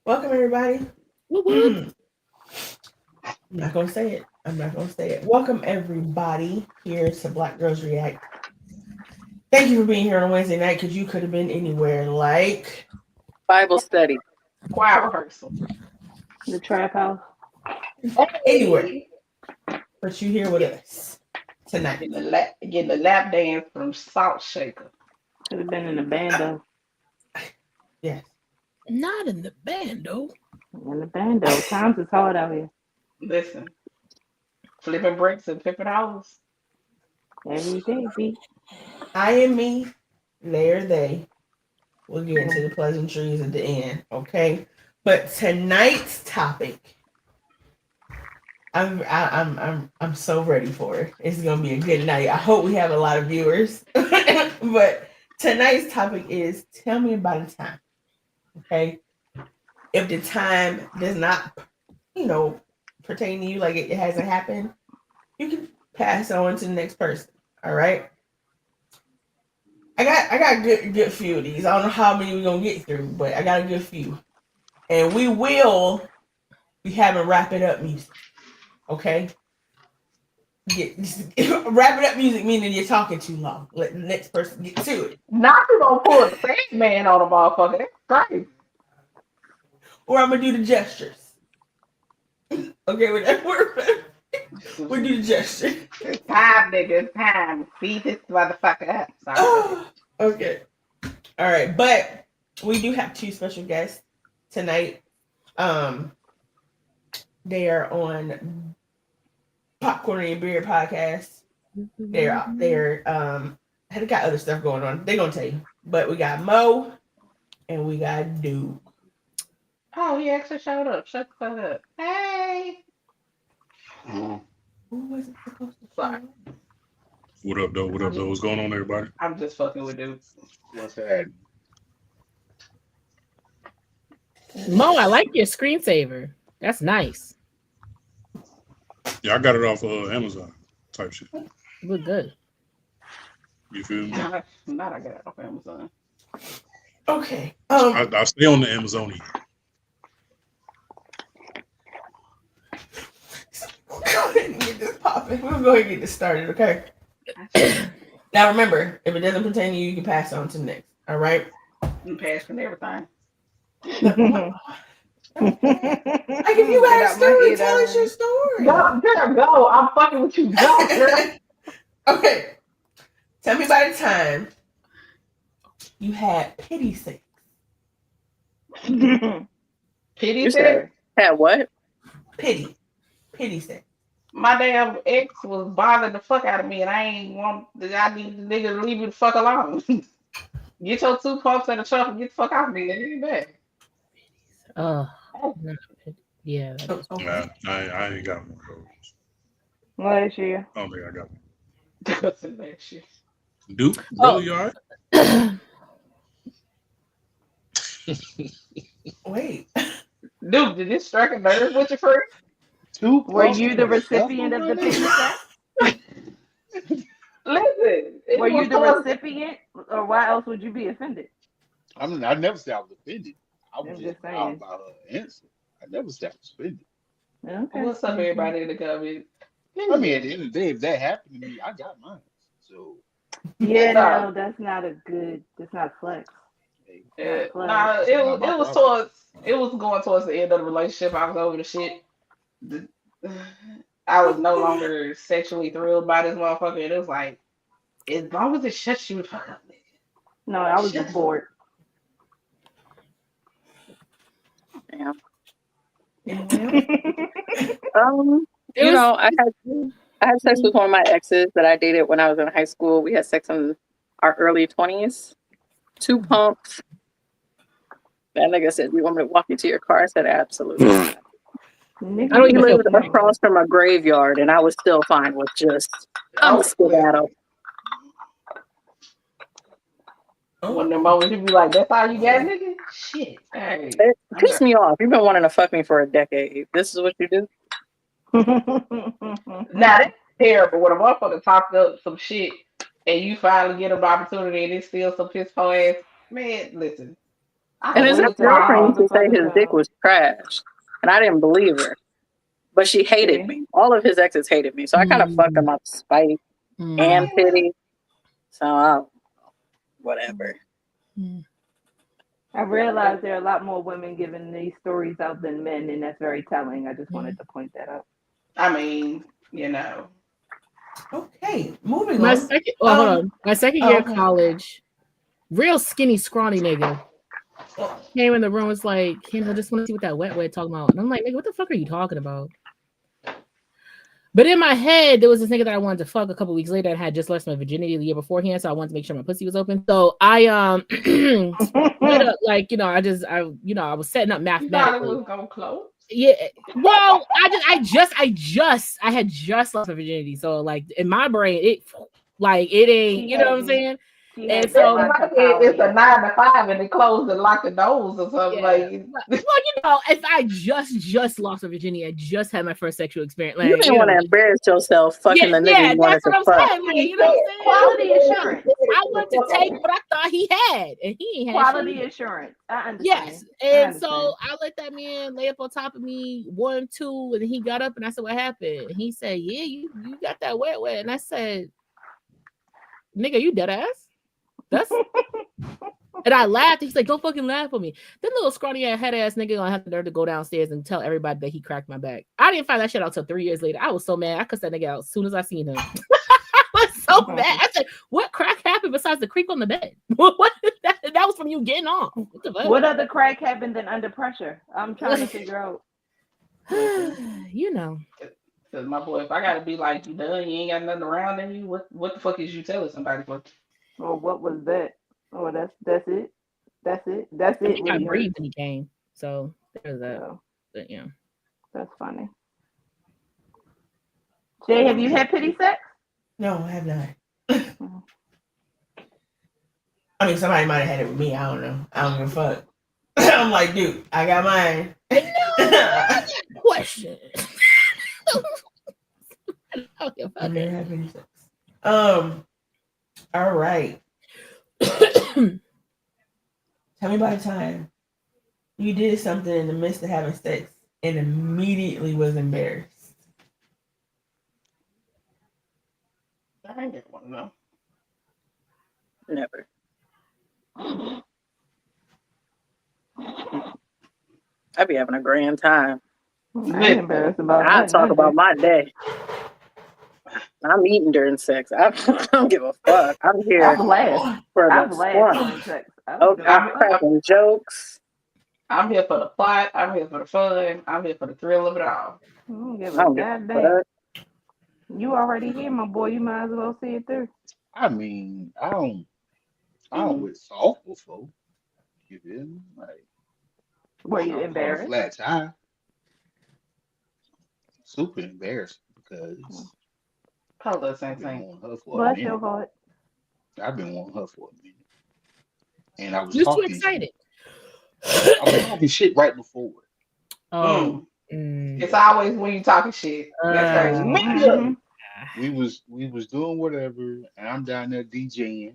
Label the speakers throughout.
Speaker 1: Welcome, everybody.
Speaker 2: Whoop, whoop.
Speaker 1: I'm not going to say it. I'm not going to say it. Welcome, everybody, here to Black Girls React. Thank you for being here on a Wednesday night because you could have been anywhere like
Speaker 3: Bible study.
Speaker 4: Choir rehearsal.
Speaker 2: The trap house.
Speaker 1: anywhere,
Speaker 4: Hey,
Speaker 1: but you here with us tonight.
Speaker 4: getting a lap dance from Salt Shaker.
Speaker 2: Could have been in the bando.
Speaker 1: Yes.
Speaker 2: Not in the bando. In the bando. Times is hard out here.
Speaker 4: Listen, flipping bricks and flipping houses.
Speaker 2: Every day, B.
Speaker 1: I am me. They are they. We'll get into the pleasantries at the end, okay? But tonight's topic, I'm so ready for it. It's gonna be a good night. I hope we have a lot of viewers. But tonight's topic is tell me about a time. Okay. If the time does not, pertain to you, like it hasn't happened, you can pass it on to the next person. All right. I got good few of these. I don't know how many we're gonna get through, but I got a good few. And we will be having wrap it up music. Okay? Get wrap it up music meaning you're talking too long. Let the next person get to it.
Speaker 4: Not you gonna pull the same man on a motherfucker. That's crazy.
Speaker 1: Or I'm gonna do the gestures. Okay, with that word. We'll do the gesture.
Speaker 4: It's time, nigga. It's time. Beat this motherfucker up. Sorry.
Speaker 1: Okay. All right. But we do have two special guests tonight. They are on Popcorn and Beer podcast. They're they got other stuff going on. They're gonna tell you. But we got Mo and we got Duke.
Speaker 4: Oh, he actually showed up. Shut the fuck up. Hey.
Speaker 1: Who was it supposed to
Speaker 4: Sorry.
Speaker 1: show up?
Speaker 5: What up, though? What up, though? What's going on, everybody?
Speaker 4: I'm just fucking with dude.
Speaker 6: What's that?
Speaker 2: Mo, I like your screensaver. That's nice.
Speaker 5: Yeah, I got it off Amazon type shit.
Speaker 2: You look good.
Speaker 5: You feel me?
Speaker 4: Not I got it off Amazon.
Speaker 1: Okay.
Speaker 5: I stay on the Amazonian.
Speaker 1: We'll go ahead and get this popping. We'll go ahead and get this started, okay? Now remember, if it doesn't pertain to you, you can pass it on to the next. All right?
Speaker 4: I'm passing everything.
Speaker 1: Like if you got a story, tell us your story.
Speaker 4: Go, girl, go. I'm fucking with you. Go, girl.
Speaker 1: Okay. Tell me about a time you had pity sex.
Speaker 4: Pity
Speaker 3: You
Speaker 4: sex.
Speaker 3: said had what?
Speaker 1: Pity. Pity sex.
Speaker 4: My damn ex was bothering the fuck out of me, and I ain't want. I need the nigga to leave me the fuck alone. Get your two pumps in the truck and get the fuck out of me. And get back.
Speaker 2: Oh, yeah.
Speaker 1: Oh, okay.
Speaker 5: Nah, I ain't got one of those.
Speaker 2: Last year.
Speaker 5: I don't think I got one.
Speaker 4: That's that shit.
Speaker 5: Duke, brother, you all right?
Speaker 1: Wait.
Speaker 4: Dude, did this strike a nerve with your friend?
Speaker 2: Were you the recipient of the pity sex?
Speaker 4: Listen. it
Speaker 2: Were you
Speaker 4: was
Speaker 2: the
Speaker 4: towards-
Speaker 2: recipient? Or why else would you be offended?
Speaker 6: I mean, I never said I was offended. I was
Speaker 2: I'm
Speaker 6: just
Speaker 2: just saying.
Speaker 6: proud about her answer. I never said I was offended.
Speaker 2: Okay.
Speaker 4: What's up, everybody in the comments?
Speaker 6: I mean, at the end of the day, if that happened to me, I got mine. So,
Speaker 2: Yeah,
Speaker 4: Nah.
Speaker 2: no, that's not flex.
Speaker 6: hey,
Speaker 4: Yeah,
Speaker 2: Well,
Speaker 4: nah,
Speaker 6: it's
Speaker 4: it
Speaker 6: not my
Speaker 4: was
Speaker 6: problem.
Speaker 4: it was going towards the end of the relationship. I was over the shit. The- I was no longer sexually thrilled by this motherfucker, and it was like, as long as it shuts you the fuck up, nigga.
Speaker 2: No, I was just bored.
Speaker 3: Yeah.
Speaker 1: Well,
Speaker 3: You know, I had sex with one of my exes that I dated when I was in high school. We had sex in our early 20s. 2 pumps. That nigga said, "You want me to walk you to your car?" I said, "Absolutely." I don't even live across from a graveyard, and I was still fine with just I'm a skedaddle.
Speaker 4: One of the moments you be like, "That's all you got, nigga." Shit, hey,
Speaker 3: It pissed me off. You've been wanting to fuck me for a decade. This is what you do?
Speaker 4: now that's terrible. When a motherfucker talked up some shit and you finally get an opportunity and it's still some piss poor ass. Man, listen,
Speaker 3: And his
Speaker 4: wait
Speaker 3: ex-girlfriend
Speaker 4: till
Speaker 3: used to say his dick was trash. And I didn't believe her. But she hated me. All of his exes hated me. So I kind of fucked him up spite and pity. So whatever.
Speaker 2: I realized there are a lot more women giving these stories out than men, and that's very telling. I just wanted to point that out.
Speaker 4: I mean, you know.
Speaker 1: Okay, moving
Speaker 7: My
Speaker 1: on.
Speaker 7: second, hold on. My second year of
Speaker 1: okay.
Speaker 7: college, real skinny, scrawny nigga came in the room. Was like, Kendall, I just want to see what that wet talking about. And I'm like, nigga, what the fuck are you talking about? But in my head, there was this nigga that I wanted to fuck a couple weeks later and had just lost my virginity the year beforehand, so I wanted to make sure my pussy was open. So I lit up, like, you know, I was setting up mathematically.
Speaker 4: You was gonna close?
Speaker 7: Yeah, well, I had just lost my virginity, so like in my brain, it ain't, you know what I'm saying? And so
Speaker 4: it's a 9 to 5 and they close and lock the doors or something.
Speaker 7: Yeah. Well, you know, if I just lost my virginity, I just had my first sexual experience. Like,
Speaker 3: You didn't want to embarrass yourself fucking the nigga you wanted to fuck.
Speaker 7: Like, you know what I'm saying?
Speaker 2: Quality assurance.
Speaker 7: I wanted to take what I thought he had, and he ain't had
Speaker 2: Quality
Speaker 7: shit.
Speaker 2: assurance. I understand.
Speaker 7: Yes, and so I let that man lay up on top of me 1, 2, and he got up, and I said, "What happened?" And he said, "Yeah, you got that wet," and I said, "Nigga, you dead ass." That's and I laughed. He's like, "Don't fucking laugh at me." Then little scrawny head ass nigga gonna have the nerve to go downstairs and tell everybody that he cracked my back. I didn't find that shit out till 3 years later. I was so mad. I cussed that nigga out as soon as I seen him. I was so mad. I said, "What crack happened besides the creep on the bed? What that was from you getting off? What the fuck?
Speaker 2: What other crack happened than under pressure? I'm trying to figure out.
Speaker 7: You know."
Speaker 4: Cause my boy, if I gotta be like, you done, you ain't got nothing around in you, what the fuck is you telling somebody for?
Speaker 2: Or what was that? Oh, that's it. That's it. That's
Speaker 7: I
Speaker 2: it.
Speaker 7: think I breathed when he came. So there's that.
Speaker 2: Oh,
Speaker 7: But yeah.
Speaker 2: that's funny. Jay, have you had pity sex?
Speaker 1: No, I have not. I mean, somebody might have had it with me. I don't know. I don't give a fuck. I'm like, dude, I got mine.
Speaker 7: Question.
Speaker 1: I've never had any sex. All right. Tell me about a time you did something in the midst of having sex and immediately was embarrassed.
Speaker 4: I ain't get one of them.
Speaker 3: Never. I be having a grand time.
Speaker 2: I ain't embarrassed about
Speaker 3: I
Speaker 2: that.
Speaker 3: talk about my day. I'm eating during sex. I don't give a fuck. I'm here
Speaker 2: I've laughed.
Speaker 3: for
Speaker 2: I've
Speaker 3: the
Speaker 2: laughed
Speaker 3: fun.
Speaker 2: during sex.
Speaker 3: I'm cracking jokes.
Speaker 4: I'm here for the plot. I'm here for the fun. I'm here for the thrill of it all.
Speaker 2: I don't give
Speaker 3: I
Speaker 2: a
Speaker 3: don't give a
Speaker 2: goddamn.
Speaker 3: fuck.
Speaker 2: You already here, my boy. You might as well see it through.
Speaker 6: I mean, I don't with soft before. You feel me? Like,
Speaker 2: Were you
Speaker 6: on a
Speaker 2: embarrassed?
Speaker 6: flat tire. Super embarrassed because
Speaker 4: Probably the same
Speaker 6: I've been
Speaker 4: thing.
Speaker 6: wanting her for a
Speaker 2: Bless
Speaker 6: minute.
Speaker 2: your heart.
Speaker 6: I've been wanting her for a minute. And I was
Speaker 7: You're too
Speaker 6: talking
Speaker 7: excited.
Speaker 6: I was talking shit right before.
Speaker 7: Oh.
Speaker 4: It's always when you talking shit. That's crazy.
Speaker 2: Mhm.
Speaker 6: We was doing whatever, and I'm down there DJing. You know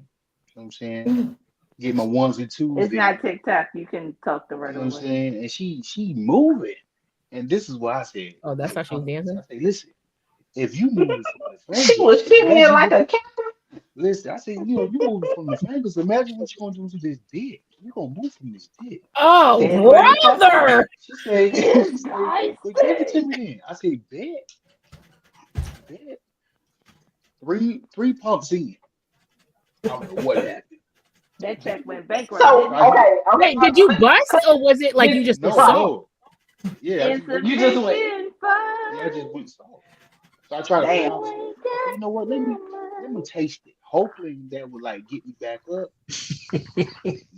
Speaker 6: what I'm saying? Get my ones and twos.
Speaker 2: It's
Speaker 6: in.
Speaker 2: not TikTok. You can talk the
Speaker 6: You
Speaker 2: right
Speaker 6: know what I'm
Speaker 2: way.
Speaker 6: saying? And she moving. And this is what I said.
Speaker 7: Oh, that's how she was dancing?
Speaker 6: I say, listen, if you moving from the
Speaker 4: She
Speaker 6: fingers,
Speaker 4: was fitting in
Speaker 6: imagine
Speaker 4: like
Speaker 6: what-
Speaker 4: a cat.
Speaker 6: listen, I said, you know, you moving from the fingers. Imagine what you're gonna do to this dick. You're gonna move from this dick.
Speaker 7: Oh,
Speaker 2: That's what he said.
Speaker 7: brother!
Speaker 6: She said,
Speaker 2: Yes,
Speaker 6: well, give it to me then. I said, bet. Three pumps in. I don't know what happened.
Speaker 2: That check went bankrupt.
Speaker 4: So
Speaker 2: didn't it?
Speaker 4: okay.
Speaker 7: Wait, did you bust or was it like you just
Speaker 6: No,
Speaker 7: was soft?
Speaker 6: no. Yeah, I just went,
Speaker 4: You just went.
Speaker 2: Insufficient
Speaker 6: yeah, I just went soft. So I tried to
Speaker 4: Damn.
Speaker 6: I said, you know what? Let me taste it. Hopefully that would like get me back up.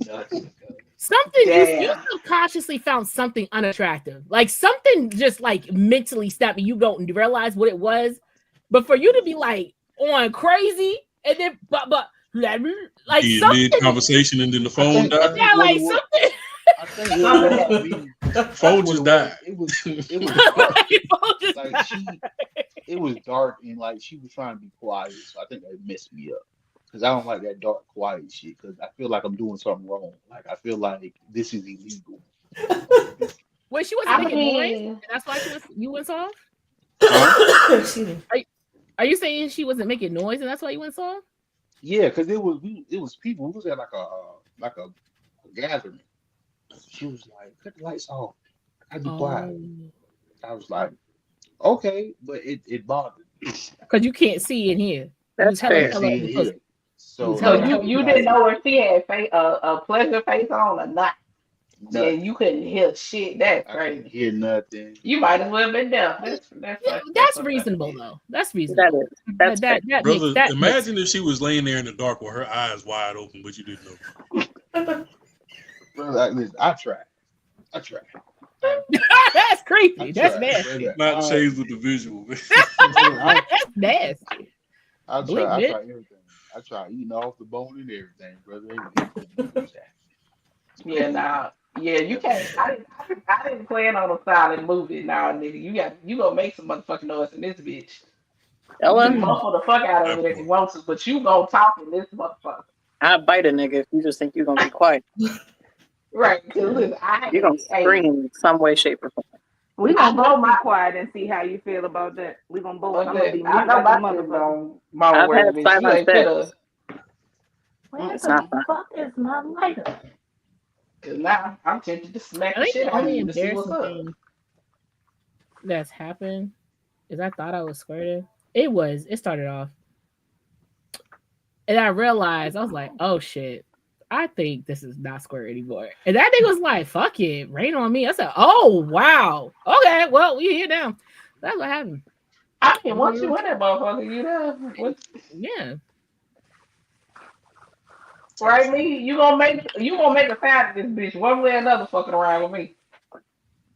Speaker 6: Nothing.
Speaker 7: Something you
Speaker 4: Damn.
Speaker 7: subconsciously found something unattractive. Like something just like mentally snapped me. You don't realize what it was. But for you to be like on crazy and then but like
Speaker 5: Yeah,
Speaker 7: something
Speaker 5: mid conversation and then the phone died.
Speaker 7: yeah, like
Speaker 6: what
Speaker 7: something
Speaker 6: I think what was me.
Speaker 5: Phone just died.
Speaker 6: It was dark.
Speaker 7: just
Speaker 6: Like it was dark and like she was trying to be quiet, so I think that messed me up. because I don't like that dark, quiet shit. Because I feel like I'm doing something wrong. Like I feel like this is illegal.
Speaker 7: Wait, she wasn't
Speaker 4: I
Speaker 7: making noise,
Speaker 4: mean,
Speaker 7: and that's why you went soft.
Speaker 1: Excuse me.
Speaker 7: Are you saying she wasn't making noise, and that's why you went soft?
Speaker 6: Yeah, because it was people. We was at like a gathering. She was like, "Cut the lights off. I be quiet." I was like, "Okay," but it bothered me.
Speaker 7: Because you can't see in here.
Speaker 3: That's
Speaker 6: I
Speaker 3: fair.
Speaker 6: can't see it here. So
Speaker 4: so
Speaker 6: yeah,
Speaker 4: you
Speaker 6: like,
Speaker 4: didn't know if she had a pleasure face on or not. Yeah,
Speaker 6: nothing.
Speaker 4: you couldn't hear shit. That's
Speaker 6: I couldn't
Speaker 4: crazy.
Speaker 6: hear nothing.
Speaker 4: You might as well have been there.
Speaker 7: That's reasonable though. That's reasonable.
Speaker 3: That is. That's fair.
Speaker 7: That
Speaker 5: Brother,
Speaker 7: makes that makes
Speaker 5: imagine if she was laying there in the dark with her eyes wide open, but you didn't know.
Speaker 6: Brother, listen, I tried.
Speaker 7: that's creepy.
Speaker 6: I
Speaker 7: That's
Speaker 6: tried.
Speaker 7: nasty.
Speaker 6: Brother,
Speaker 5: Not changed with the visual.
Speaker 6: I,
Speaker 7: That's nasty.
Speaker 6: I
Speaker 7: Blink,
Speaker 6: tried
Speaker 7: bitch.
Speaker 6: everything. I tried eating off the bone and everything, brother. Ain't
Speaker 4: Yeah, nah. Yeah, you can't. I didn't plan on a silent movie. Now, nigga, you gonna make some motherfucking noise in this bitch. You can
Speaker 3: Ellen,
Speaker 4: muffle the fuck out of it if you want to, but you gonna talk in this motherfucker.
Speaker 3: I bite a nigga if you just think you're gonna be quiet.
Speaker 4: Right? Because listen,
Speaker 3: You're gonna
Speaker 4: hey,
Speaker 3: scream in some way, shape, or form.
Speaker 2: We
Speaker 4: I
Speaker 2: gonna
Speaker 4: know
Speaker 2: both be
Speaker 4: my
Speaker 2: quiet and see how you feel about that. We gonna both. I'm gonna be
Speaker 4: I
Speaker 2: mute
Speaker 4: know
Speaker 2: like a
Speaker 4: my shit's
Speaker 2: motherfucker.
Speaker 4: on my
Speaker 3: I've
Speaker 4: word,
Speaker 3: had
Speaker 4: bitch. You
Speaker 3: silent
Speaker 4: ain't finna.
Speaker 3: sex.
Speaker 2: Where
Speaker 3: It's
Speaker 2: the
Speaker 3: not fun.
Speaker 2: fuck is my lighter?
Speaker 4: Cause now I'm tempted to smack
Speaker 7: I
Speaker 4: the
Speaker 7: think
Speaker 4: shit
Speaker 7: the
Speaker 4: out of
Speaker 7: only
Speaker 4: you to see what's
Speaker 7: embarrassing
Speaker 4: up.
Speaker 7: thing that's happened is I thought I was squirted. It started off. And I realized, I was like, oh shit, I think this is not square anymore. And that nigga was like, fuck it, rain on me. I said, oh wow. Okay, well, we here now. That's what happened.
Speaker 4: I mean, once you in that motherfucker, you know what?
Speaker 7: Yeah.
Speaker 4: Right, me? You gonna make a sound of this bitch one way or another fucking around with me.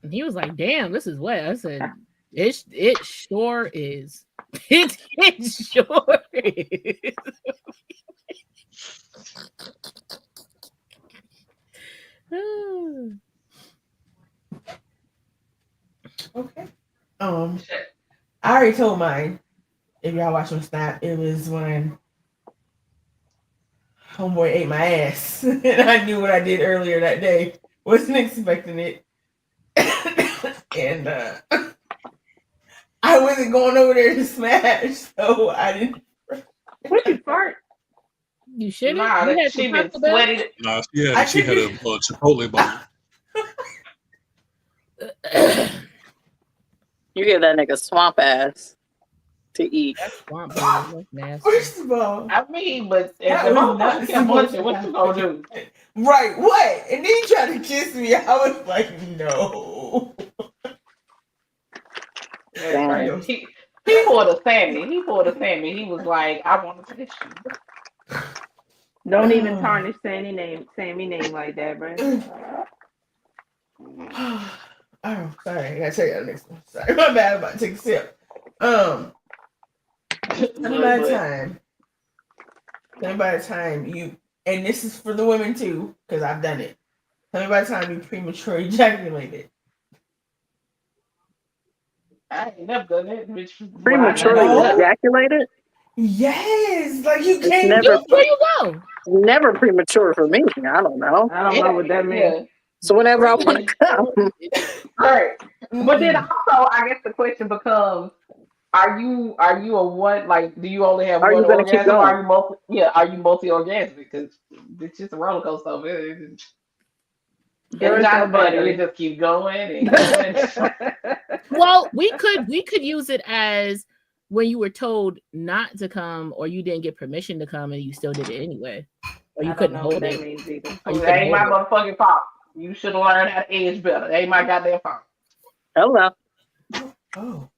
Speaker 7: And he was like, damn, this is wet. I said, it sure is. It sure is.
Speaker 1: Okay. I already told mine. If y'all watch on Snap, it was when homeboy ate my ass, and I knew what I did earlier that day. Wasn't expecting it, and I wasn't going over there to smash, so I didn't.
Speaker 2: What you fart?
Speaker 7: You shouldn't.
Speaker 4: Nah,
Speaker 7: You
Speaker 4: that
Speaker 7: had
Speaker 4: she
Speaker 7: some
Speaker 4: been
Speaker 7: Taco Bell?
Speaker 5: Nah,
Speaker 4: sweaty.
Speaker 5: she had a Chipotle bone.
Speaker 3: You give that nigga swamp ass to eat.
Speaker 7: Swamp baby. That's nasty.
Speaker 1: First of all,
Speaker 4: I mean, but if
Speaker 1: that
Speaker 4: the
Speaker 1: was not
Speaker 4: motherfucker kept
Speaker 1: supposed
Speaker 4: munching,
Speaker 1: to
Speaker 4: what you gonna do?
Speaker 1: right? What? And then he tried to kiss me. I was like, no.
Speaker 4: That's
Speaker 3: Damn.
Speaker 4: crazy. He pulled a Sammy. He was like, I want to touch you.
Speaker 2: Don't even tarnish Sammy name like that, bro.
Speaker 1: Oh, sorry. I gotta tell you the next one. Sorry, my bad. I'm about to take a sip. Tell me by the time you, and this is for the women too, because I've done it. Tell me by the time you premature ejaculated.
Speaker 4: I ain't never done that, bitch.
Speaker 3: Prematurely
Speaker 1: No.
Speaker 3: ejaculated?
Speaker 1: Yes, like you
Speaker 3: It's
Speaker 1: can't.
Speaker 3: never
Speaker 7: Where you go?
Speaker 3: never premature for me. I don't know.
Speaker 2: I don't know what that means.
Speaker 4: Yeah,
Speaker 3: So whenever I want to come,
Speaker 4: right. But then also, I guess the question becomes: Are you a one? Like, do you only have
Speaker 3: Are you
Speaker 4: one
Speaker 3: gonna keep
Speaker 4: orgasm? Or
Speaker 3: going?
Speaker 4: are you multi? Yeah, are you multi-orgasmic? Because it's just a roller coaster. Over there. It's not funny. It just keep going and going.
Speaker 7: Well, we could use it as when you were told not to come or you didn't get permission to come and you still did it anyway. Or you couldn't hold
Speaker 2: that
Speaker 7: it.
Speaker 2: means either.
Speaker 7: Or you
Speaker 4: That
Speaker 7: couldn't
Speaker 4: ain't my
Speaker 7: hold it.
Speaker 4: motherfucking fault. You should have learned how to edge better. That ain't my goddamn fault.
Speaker 3: hello.
Speaker 1: Oh,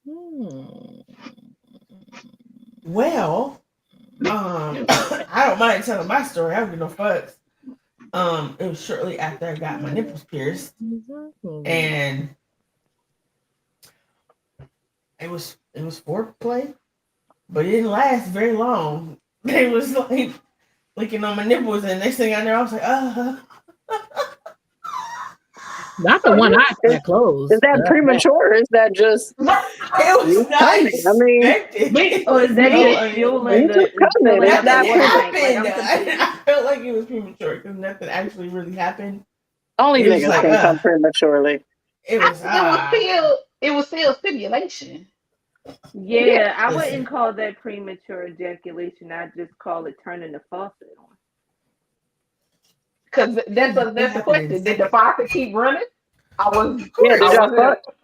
Speaker 7: Hmm.
Speaker 1: well, I don't mind telling my story. I don't give no fucks. It was shortly after I got my nipples pierced, and it was foreplay, but it didn't last very long. They was like licking on my nipples, and next thing I know, I was like,
Speaker 7: Not the one I that closed.
Speaker 3: Is that premature or is that just
Speaker 1: It was not
Speaker 3: timing? I mean,
Speaker 1: expected.
Speaker 2: Or is that
Speaker 1: No,
Speaker 2: just fueling
Speaker 3: it's
Speaker 2: the
Speaker 3: just coming.
Speaker 2: filling
Speaker 3: It's
Speaker 2: up
Speaker 3: not
Speaker 2: the water
Speaker 1: nothing
Speaker 2: tank? Like,
Speaker 1: happened.
Speaker 2: I'm confused.
Speaker 1: I felt like it was premature because nothing actually really happened.
Speaker 3: only
Speaker 1: It was
Speaker 3: niggas
Speaker 1: like,
Speaker 3: can come prematurely.
Speaker 1: It was
Speaker 4: It was still stimulation.
Speaker 2: Yeah, I
Speaker 1: Listen.
Speaker 2: wouldn't call that premature ejaculation. I just call it turning the faucet on.
Speaker 4: Because that's the
Speaker 1: happened
Speaker 4: question.
Speaker 1: in
Speaker 4: Did the faucet keep running? I was.
Speaker 3: Yeah, did
Speaker 4: I
Speaker 3: y'all
Speaker 4: was
Speaker 3: fuck?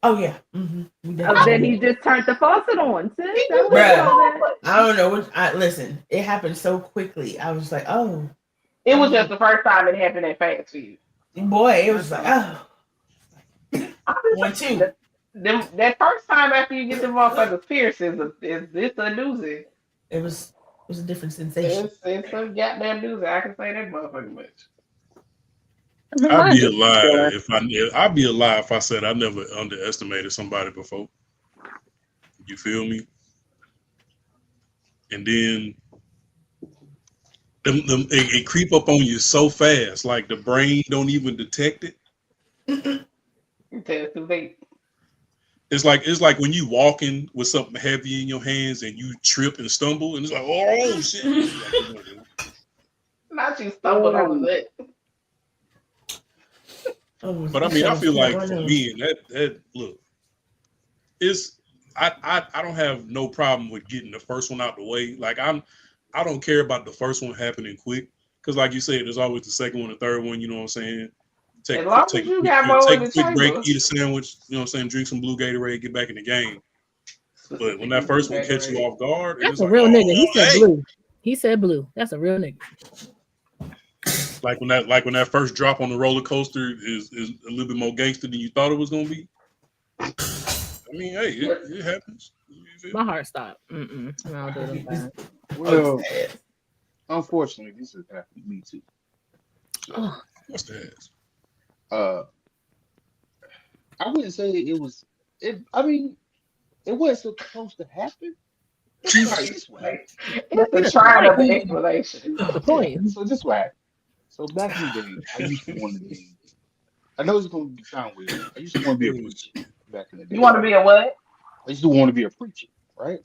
Speaker 1: Oh yeah. Mm-hmm.
Speaker 2: Oh, then he just turned the faucet on. Sis,
Speaker 4: He
Speaker 2: I
Speaker 4: just
Speaker 2: wouldn't
Speaker 1: Bruh.
Speaker 2: call that.
Speaker 1: I don't know what. Listen. It happened so quickly. I was like, oh
Speaker 4: It was just the first time it happened that fast for you.
Speaker 1: boy. It was like, oh
Speaker 4: I'm just
Speaker 1: 1,
Speaker 4: saying,
Speaker 1: 2.
Speaker 4: that first time after you get the motherfuckers pierced is this a doozy.
Speaker 1: It was a different sensation.
Speaker 4: It's a goddamn doozy. I can say that motherfucking much.
Speaker 3: I mean,
Speaker 5: I'd
Speaker 3: mine
Speaker 5: be
Speaker 3: just
Speaker 5: a lie
Speaker 3: chilling.
Speaker 5: I'd be a lie if I said I never underestimated somebody before. You feel me? And then it creep up on you so fast, like the brain don't even detect it.
Speaker 4: Until it's too late.
Speaker 5: It's like when you walking with something heavy in your hands and you trip and stumble, and it's like, oh shit!
Speaker 4: Not you stumbled on it.
Speaker 5: But I mean, I feel like for me, and that look, I don't have no problem with getting the first one out the way. Like I don't care about the first one happening quick, because like you said, there's always the second one, the third one. You know what I'm saying?
Speaker 4: As long as you got more in the
Speaker 5: quick break,
Speaker 4: chamber.
Speaker 5: eat a sandwich. You know what I'm saying? Drink some blue Gatorade, get back in the game. But when that first one catches you off guard,
Speaker 7: That's
Speaker 5: it's
Speaker 7: a
Speaker 5: like,
Speaker 7: real nigga. He said
Speaker 5: hey.
Speaker 7: blue. He said blue. That's a real nigga.
Speaker 5: Like when that first drop on the roller coaster is a little bit more gangster than you thought it was gonna be. I mean, hey, it happens.
Speaker 7: My heart stopped. No,
Speaker 6: Well, unfortunately, this has happened to me too. So,
Speaker 7: Oh,
Speaker 5: What's that?
Speaker 6: I wouldn't say it was. I mean, it wasn't supposed to happen. Like, this way.
Speaker 4: It's a trying of an explanation.
Speaker 7: What's the point?
Speaker 6: So this way. So back in the day, I used to want to be. I know it's going to sound weird. I used to want to be a preacher back in the day.
Speaker 4: You want to be a what?
Speaker 6: I used to want to be a preacher, right?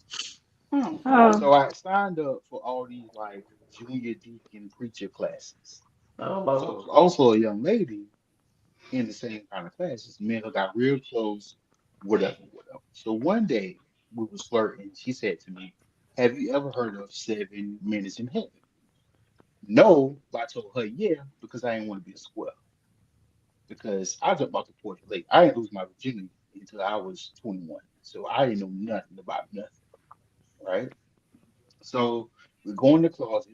Speaker 2: Oh,
Speaker 6: So I signed up for all these like junior deacon preacher classes.
Speaker 4: Oh,
Speaker 6: So it was also a young lady in the same kind of classes. Me and her got real close, whatever. So one day we was flirting. She said to me, "Have you ever heard of 7 Minutes in Heaven?" No, but I told her yeah because I didn't want to be a square. Because I jumped off the porch late. I didn't lose my virginity until I was 21. So I didn't know nothing about nothing, right? So we go in the closet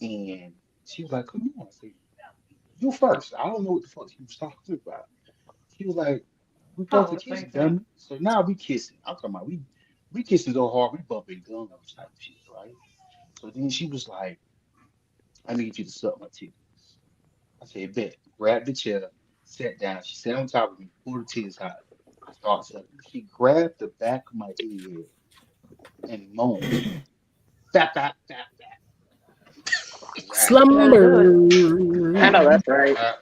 Speaker 6: and she was like, "Come on." I said, "You first." I don't know what the fuck she was talking about. She was like, "We supposed to kiss, dummy." So now we kissing. I'm talking about we kissing so hard we bumping gums type shit, right? So then she was like, "I need you to suck my titties." I said, "Bet." Grabbed the chair, sat down. She sat on top of me, pulled the titties out. I started sucking. She grabbed the back of my head and moaned. Fat, fat, fat, fat.
Speaker 7: Slumber.
Speaker 3: I know that's right.
Speaker 6: I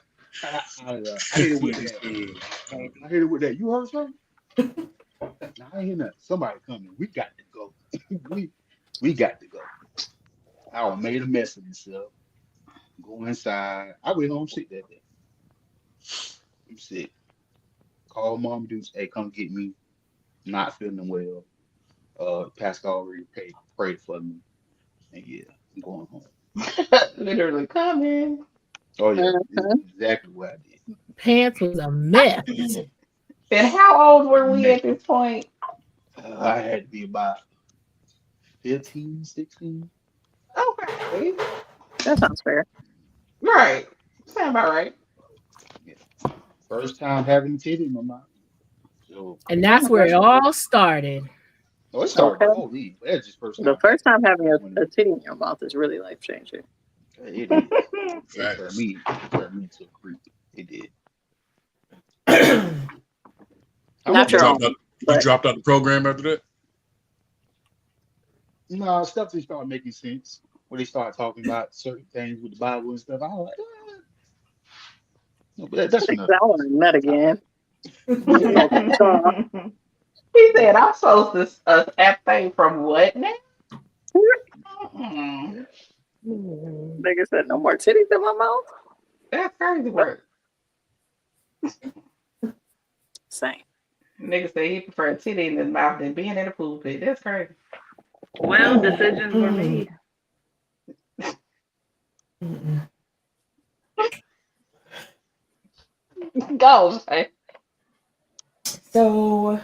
Speaker 6: hit it with that. I hit it with that. You heard something? Nah, I ain't hear nothing. Somebody coming. We got to go. we got to go. I made a mess of myself. Go inside. I went home sick that day. I'm sick. Call mom dudes. Hey, come get me. Not feeling well. Pastor already prayed for me. And yeah, I'm going home.
Speaker 4: Literally coming.
Speaker 6: Oh yeah, this
Speaker 3: Mhm.
Speaker 6: is exactly what I did.
Speaker 7: Pants was a mess.
Speaker 4: And how old were we at this point?
Speaker 6: I had to be about 15, 16.
Speaker 4: Okay.
Speaker 3: That sounds fair.
Speaker 4: Right. Sound about right.
Speaker 6: Yeah. First time having titty in my mouth. So,
Speaker 7: And that's where it all started.
Speaker 6: it started
Speaker 3: Okay.
Speaker 6: before Lee, but that's just first
Speaker 3: The
Speaker 6: time.
Speaker 3: first time having a titty in your mouth is really life changing.
Speaker 6: It is. It
Speaker 5: Facts.
Speaker 6: turned me into a creep. It did.
Speaker 3: Not
Speaker 5: You
Speaker 3: your own,
Speaker 5: dropped out, you
Speaker 3: but
Speaker 5: dropped out the program after that?
Speaker 6: No, stuff just started making sense when they started talking about certain things with the Bible and stuff. I was like, That's
Speaker 3: I
Speaker 6: enough.
Speaker 3: want to nut again.
Speaker 4: He said, I'm supposed to abstain from what now? Mm-mm.
Speaker 3: Nigga said no more titties in my mouth.
Speaker 4: That's crazy work.
Speaker 3: Same.
Speaker 4: Nigga said he preferred titty in his mouth than being in the pool pit. That's crazy.
Speaker 2: Well, decisions were made.
Speaker 1: Mm-mm.
Speaker 4: Go, Shay.
Speaker 1: So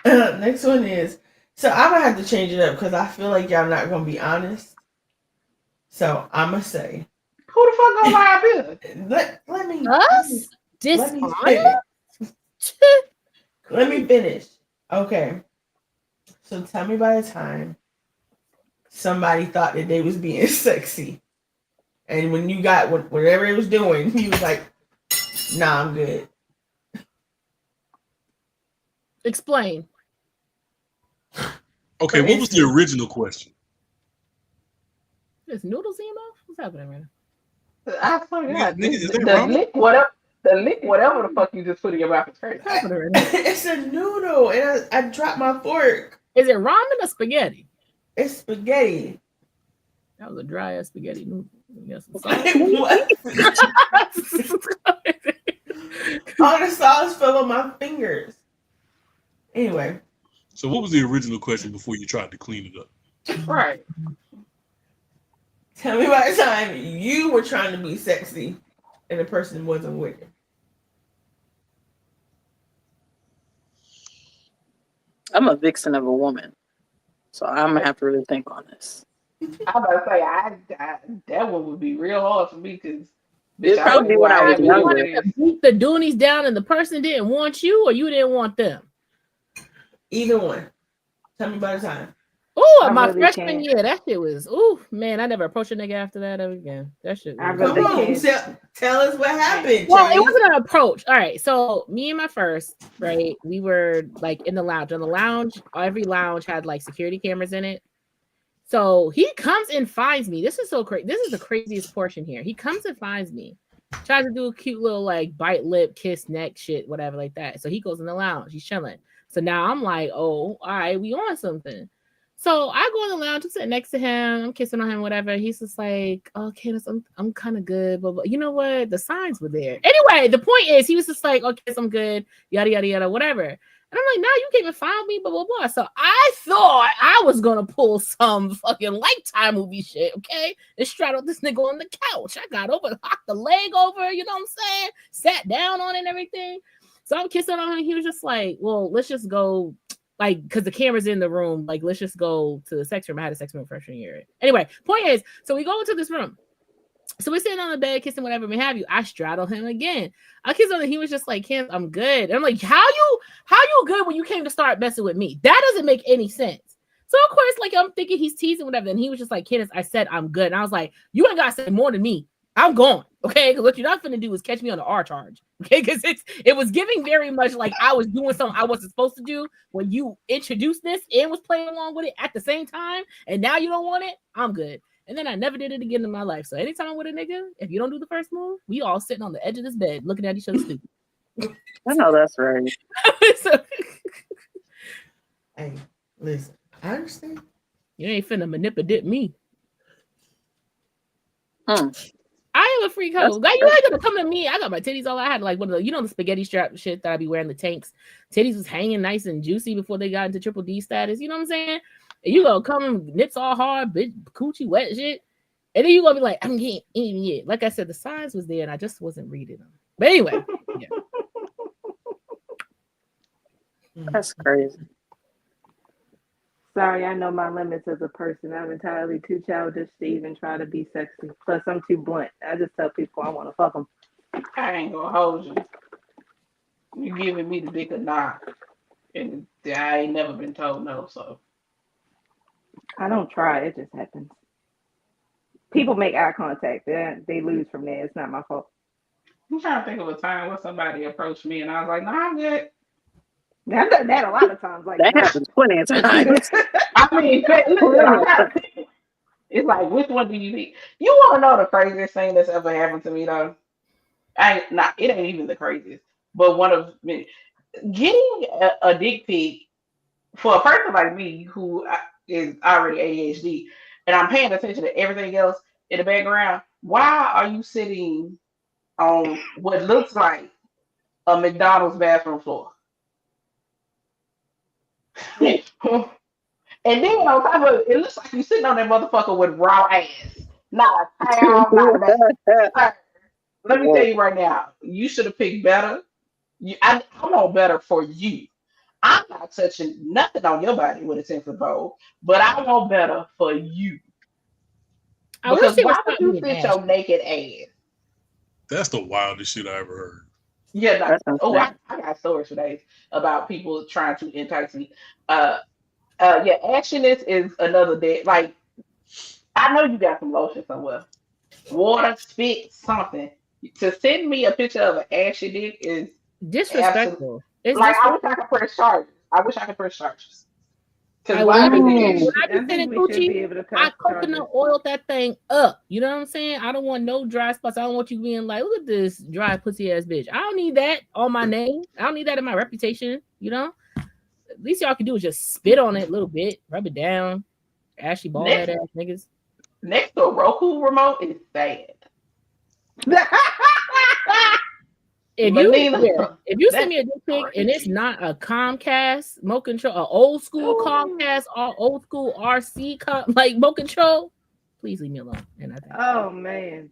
Speaker 1: next one is, so I'm gonna have to change it up because I feel like y'all not gonna be honest. So I'm gonna say,
Speaker 4: Who the fuck gonna lie up here?
Speaker 1: let me
Speaker 7: Us?
Speaker 1: let me
Speaker 7: Dishonest?
Speaker 1: finish. Let me finish. Okay. So tell me about a time somebody thought that they was being sexy, and when you got whatever it was doing, you was like, "Nah, I'm good."
Speaker 7: Explain.
Speaker 5: Okay, what was the original question?
Speaker 7: There's noodles in your mouth? What's happening right now?
Speaker 4: I forgot.
Speaker 5: Nigga, is that
Speaker 4: The
Speaker 5: ramen?
Speaker 4: lick, whatever the fuck you just put in your mouth is crazy.
Speaker 7: What's happening right now?
Speaker 1: It's a noodle, and I dropped my fork.
Speaker 7: Is it ramen or spaghetti?
Speaker 1: It's spaghetti.
Speaker 7: That was a dry ass spaghetti noodle. Yes, some sauce.
Speaker 1: What? All the sauce fell on my fingers. Anyway,
Speaker 5: So what was the original question before you tried to clean it up?
Speaker 4: Right.
Speaker 1: tell me about the time you were trying to be sexy and the person wasn't with you.
Speaker 3: I'm a vixen of a woman, so I'm gonna have to really think on this.
Speaker 4: I'm about to say, that one would be real hard for me because
Speaker 3: It'd probably be when I was
Speaker 7: You
Speaker 3: younger.
Speaker 7: wanted to beat the Doonies down and the person didn't want you, or you didn't want them?
Speaker 1: Either one. Tell me about the time.
Speaker 7: Oh,
Speaker 2: I
Speaker 7: my
Speaker 2: really
Speaker 7: freshman
Speaker 2: can't.
Speaker 7: year, that shit was, ooh, man, I never approached a nigga after that ever again. That shit
Speaker 2: I
Speaker 7: was,
Speaker 2: really
Speaker 1: Come on,
Speaker 2: can't.
Speaker 1: tell us what happened.
Speaker 7: well, it
Speaker 1: Chase.
Speaker 7: wasn't an approach. All right, so me and my first, right, we were like in the lounge. On the lounge, every lounge had like security cameras in it. So he comes and finds me. This is so crazy. This is the craziest portion here. He comes and finds me, tries to do a cute little like bite lip, kiss neck shit, whatever like that. So he goes in the lounge. He's chilling. So now I'm like, oh, all right, we on something. So I go in the lounge, I'm sitting next to him, I'm kissing on him, whatever. He's just like, oh, Candace, I'm kind of good, but you know what? The signs were there. Anyway, the point is, he was just like, okay, I'm good, yada yada yada, whatever. And I'm like, nah, you came and found me, blah blah blah. So I thought I was gonna pull some fucking Lifetime movie shit, okay? And straddle this nigga on the couch. I got over, hocked the leg over, you know what I'm saying? Sat down on it and everything. So I'm kissing on him. He was just like, well, let's just go. Like, because the camera's in the room, like, let's just go to the sex room. I had a sex room freshman year. Anyway, point is, so we go into this room. So we're sitting on the bed, kissing, whatever may have you. I straddle him again. I kissed him, and he was just like, Kim, I'm good. And I'm like, how you good when you came to start messing with me? That doesn't make any sense. So of course, like, I'm thinking he's teasing, whatever. And he was just like, Candace, I said I'm good. And I was like, you ain't gotta say more than me. I'm gone, okay? Because what you're not gonna do is catch me on the R charge, okay? Because it was giving very much like I was doing something I wasn't supposed to do when you introduced this and was playing along with it at the same time, and now you don't want it. I'm good. And then I never did it again in my life. So anytime I'm with a nigga, if you don't do the first move, we all sitting on the edge of this bed looking at each other stupid.
Speaker 3: I know that's right.
Speaker 7: So,
Speaker 1: Hey, listen, I understand.
Speaker 7: you ain't finna manipulate me.
Speaker 3: Hmm.
Speaker 7: I am a freak hoe. Like, you ain't gonna come to me. I got my titties all. I had like one of the, the spaghetti strap shit that I be wearing, the tanks. Titties was hanging nice and juicy before they got into triple D status. You know what I'm saying? And you gonna come nips all hard, bitch, coochie wet shit. And then you gonna be like, I'm getting in yet. Like I said, the signs was there and I just wasn't reading them. But anyway, yeah.
Speaker 3: That's crazy.
Speaker 2: Sorry, I know my limits as a person. I'm entirely too childish to even try to be sexy. Plus, I'm too blunt. I just tell people I want to fuck them.
Speaker 4: I ain't gonna hold you. You giving me the dick or not. And I ain't never been told no, so.
Speaker 2: I don't try. It just happens. People make eye contact. They lose from there. It's not my fault.
Speaker 4: I'm trying to think of a time where somebody approached me and I was like, nah, I'm good.
Speaker 2: I've done that a lot of times. Like,
Speaker 3: That happens plenty of times.
Speaker 4: I mean, listen, I'm trying to think. It's like, which one do you need? You want to know the craziest thing that's ever happened to me, though? it ain't even the craziest, but one of getting a dick pic for a person like me who is already ADHD and I'm paying attention to everything else in the background. Why are you sitting on what looks like a McDonald's bathroom floor? And then on top of it, it looks like you sitting on that motherfucker with raw ass. Not a towel, not a bag. Let me tell you right now, you should have picked better. I want better for you. I'm not touching nothing on your body with a 10-foot pole, but I want better for you.
Speaker 7: I wish
Speaker 4: Because
Speaker 7: they would
Speaker 4: why would
Speaker 7: stop
Speaker 4: you
Speaker 7: being
Speaker 4: sit
Speaker 7: ass.
Speaker 4: your naked ass?
Speaker 5: That's the wildest shit I ever heard.
Speaker 4: Yeah,
Speaker 3: That's
Speaker 4: I got stories for days about people trying to entice me. Yeah, ashiness is another day. Like, I know you got some lotion somewhere. Water, spit, something. To send me a picture of an ashy dick is
Speaker 7: Disrespectful. It's
Speaker 4: like I wish
Speaker 7: disrespectful.
Speaker 4: I could press charges. I wish I could press charges. Because
Speaker 7: I
Speaker 4: why
Speaker 7: wish
Speaker 4: do
Speaker 7: I
Speaker 4: this?
Speaker 7: When I
Speaker 2: I
Speaker 7: be
Speaker 2: think
Speaker 7: sending
Speaker 2: we should
Speaker 7: coochie,
Speaker 2: be able to
Speaker 7: I
Speaker 2: press
Speaker 7: coconut
Speaker 2: charges.
Speaker 7: oiled that thing up. You know what I'm saying? I don't want no dry spots. I don't want you being like, look at this dry pussy ass bitch. I don't need that on my name. I don't need that in my reputation. You know? At least y'all can do is just spit on it a little bit, rub it down. Ashy bald head ass niggas.
Speaker 4: Next to a Roku remote is sad.
Speaker 7: If
Speaker 4: Melina,
Speaker 7: you send
Speaker 4: that's
Speaker 7: me a dick pic and it's
Speaker 4: crazy.
Speaker 7: not a Comcast remote control, an old school Comcast or old school RC like remote control, please leave me alone. And I think
Speaker 2: Oh man.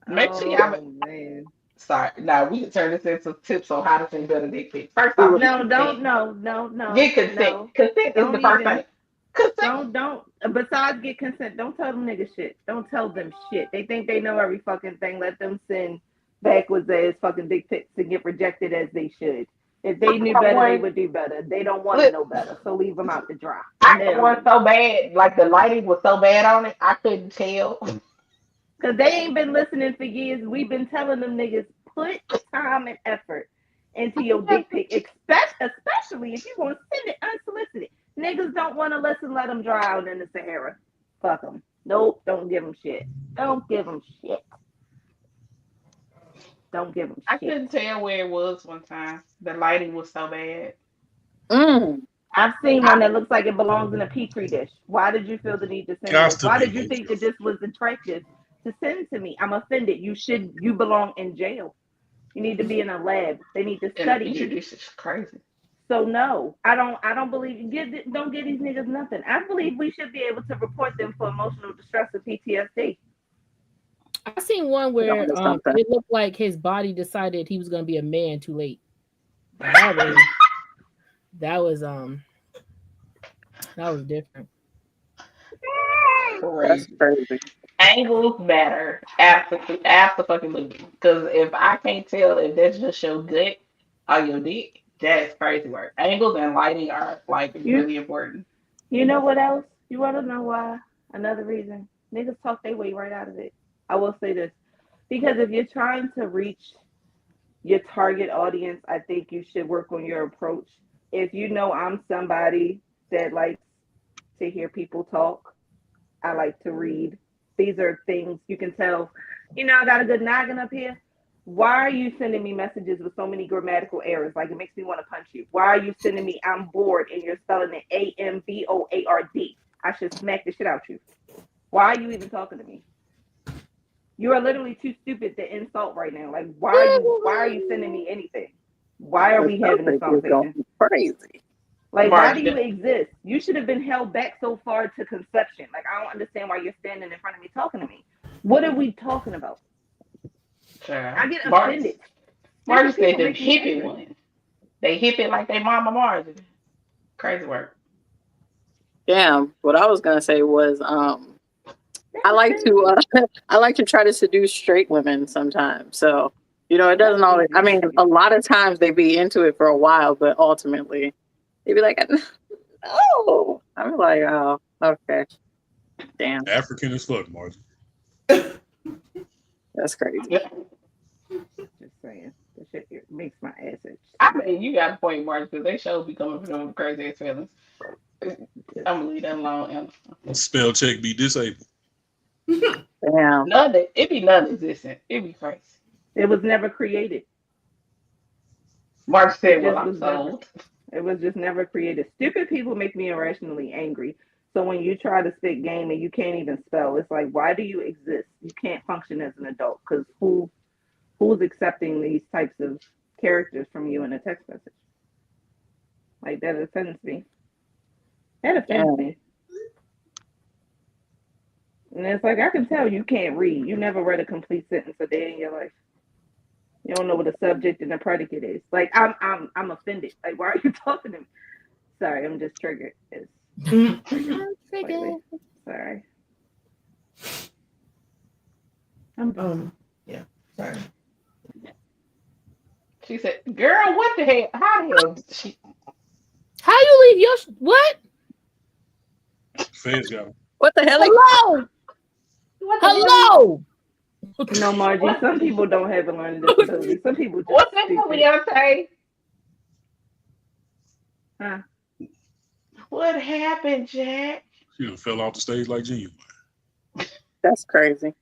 Speaker 4: Make sure y'all.
Speaker 2: Man.
Speaker 4: Sorry. Now we can turn this into tips on how to send better dick pics. First off, get consent.
Speaker 2: No.
Speaker 4: Get consent.
Speaker 2: No.
Speaker 4: Consent is
Speaker 2: Don't
Speaker 4: the first
Speaker 2: even.
Speaker 4: thing. Consent.
Speaker 2: Don't. Besides, get consent. Don't tell them niggas shit. Don't tell them shit. They think they know every fucking thing. Let them send backwards as fucking dick pics and get rejected as they should. If they knew better, they would do better. They don't want to know better, so leave them out to dry.
Speaker 4: I got one so bad, like the lighting was so bad on it, I couldn't tell.
Speaker 2: Because they ain't been listening for years. We've been telling them niggas, put time and effort into your dick pic, especially if you want to send it unsolicited. Niggas don't want to listen, let them dry out in the Sahara. Fuck them. Nope, don't give them shit. Don't give them shit. Don't give them shit.
Speaker 4: I couldn't tell where it was one time. The lighting was so bad.
Speaker 2: I've seen one that looks like it belongs in a petri dish. Why did you feel the need to send this? Why did you think that this was attractive to send to me? I'm offended. You belong in jail. You need to be in a lab. They need to study you.
Speaker 4: This is crazy.
Speaker 2: So no, I don't believe don't give these niggas nothing. I believe we should be able to report them for emotional distress or PTSD.
Speaker 7: I seen one where it looked like his body decided he was gonna be a man too late. That was different.
Speaker 4: That's crazy. Angles matter after fucking movie. Because if I can't tell if that's just your gut or your dick, that's crazy work. Angles and lighting are like really important.
Speaker 2: You know what else? You want to know why? Another reason. Niggas talk their way right out of it. I will say this. Because if you're trying to reach your target audience, I think you should work on your approach. If you know I'm somebody that likes to hear people talk, I like to read. These are things you can tell. You know, I got a good noggin up here. Why are you sending me messages with so many grammatical errors? Like, it makes me want to punch you. Why are you sending me, I'm bored, and you're spelling it AMBOARD? I should smack the shit out you. Why are you even talking to me? You are literally too stupid to insult right now. Like, why are you sending me anything? Why are we having this conversation?
Speaker 3: Crazy.
Speaker 2: Like, why do you exist? You should have been held back so far to conception. Like, I don't understand why you're standing in front of me talking to me. What are we talking about? I get offended.
Speaker 4: Margie said the hippie one. They hip it like they mama Margie. Crazy work.
Speaker 3: Damn. What I was gonna say was, I like to try to seduce straight women sometimes. So, you know, it doesn't always. I mean, a lot of times they be into it for a while, but ultimately they be like, "No." I'm like, "Oh, okay, damn."
Speaker 5: African as fuck, Margie.
Speaker 3: That's crazy.
Speaker 2: Just saying, that shit makes my ass itch.
Speaker 4: I mean, you got a point, Margie, because they show be coming from them crazy ass feelings. I'm gonna leave that alone.
Speaker 5: Spell check be disabled.
Speaker 3: Damn.
Speaker 4: It be non-existent. It be crazy.
Speaker 2: It was never created.
Speaker 4: Mark
Speaker 2: It
Speaker 4: said, "Well,
Speaker 2: just
Speaker 4: I'm
Speaker 2: was never.
Speaker 4: sold."
Speaker 2: It was just never created. Stupid people make me irrationally angry. So when you try to spit game and you can't even spell, it's like, why do you exist? You can't function as an adult because who's accepting these types of characters from you in a text message? Like that offends me. That offends
Speaker 3: Yeah.
Speaker 2: me. And it's like I can tell you can't read. You never read a complete sentence a day in your life. You don't know what a subject and a predicate is. Like I'm offended. Like why are you talking to me? Sorry, I'm just triggered. It's slightly. Sorry. I'm done.
Speaker 1: Yeah. Sorry.
Speaker 4: She said, "Girl, what the hell? How the hell?" She
Speaker 7: How you leave your what?
Speaker 5: Feds got him.
Speaker 3: What the hell?
Speaker 7: Hello,
Speaker 4: what the hell?
Speaker 7: hello.
Speaker 2: No, Margie.
Speaker 4: What?
Speaker 2: Some people don't have a learning disability. Some people just
Speaker 4: What the hell,
Speaker 2: stupid.
Speaker 4: Beyonce?
Speaker 2: Huh?
Speaker 4: What happened, Jack?
Speaker 5: She done fell off the stage like Genuine.
Speaker 3: That's crazy.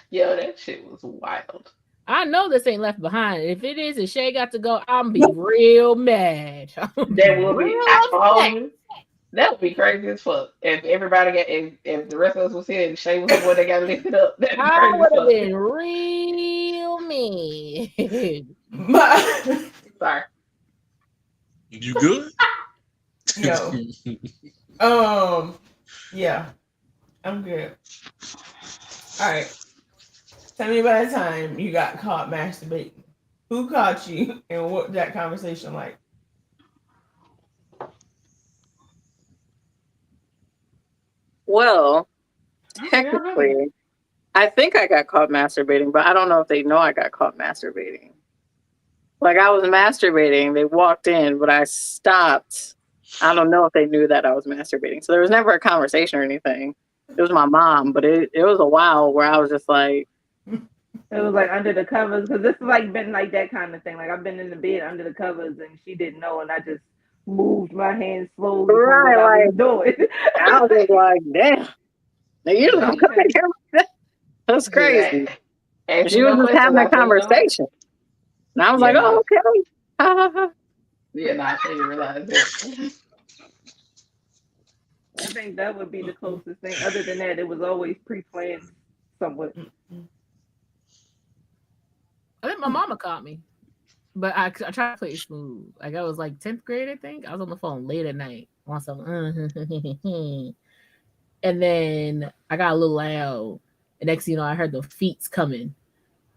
Speaker 4: Yo, that shit was wild.
Speaker 7: I know this ain't Left Behind. If it is and Shay got to go, I'm be real mad.
Speaker 4: That would be.
Speaker 7: Real
Speaker 4: I told
Speaker 7: upset.
Speaker 4: you. That would be crazy as fuck. If everybody got, if the rest of us was here and Shay was the one that got lifted up, that'd be
Speaker 7: I
Speaker 4: crazy
Speaker 7: would
Speaker 4: as
Speaker 7: have
Speaker 4: fuck.
Speaker 7: been real mad.
Speaker 1: My,
Speaker 4: Sorry.
Speaker 5: You good?
Speaker 1: Yo. Yeah. I'm good. All right. Tell me about the time you got caught masturbating. Who caught you and what that conversation like?
Speaker 3: Well,
Speaker 4: I don't remember.
Speaker 3: technically, I think I got caught masturbating, but I don't know if they know I got caught masturbating. Like I was masturbating, they walked in, but I stopped. I don't know if they knew that I was masturbating. So there was never a conversation or anything. It was my mom, but it was a while where I was just like,
Speaker 2: It was like under the covers because this has like been like that kind of thing. Like I've been in the bed under the covers and she didn't know, and I just moved my hand slowly from what
Speaker 3: right,
Speaker 2: I was
Speaker 3: like
Speaker 2: doing.
Speaker 3: I was just like, damn. Now you don't come
Speaker 2: Okay.
Speaker 3: here like that. That's crazy.
Speaker 4: Ask
Speaker 3: She
Speaker 4: me
Speaker 3: was
Speaker 4: no
Speaker 3: just having
Speaker 4: questions.
Speaker 3: a
Speaker 4: I tell you no.
Speaker 3: conversation. And I was
Speaker 4: Yeah,
Speaker 3: like, oh, okay. Ha, ha, ha.
Speaker 4: Yeah, no, I didn't realize that.
Speaker 2: I think that would be the closest thing. Other than that, it was always pre-planned somewhat.
Speaker 7: I think my mama caught me, but I tried to play it smooth. Like I was like 10th grade, I think. I was on the phone late at night on some, and then I got a little loud. And next thing you know, I heard the feet coming.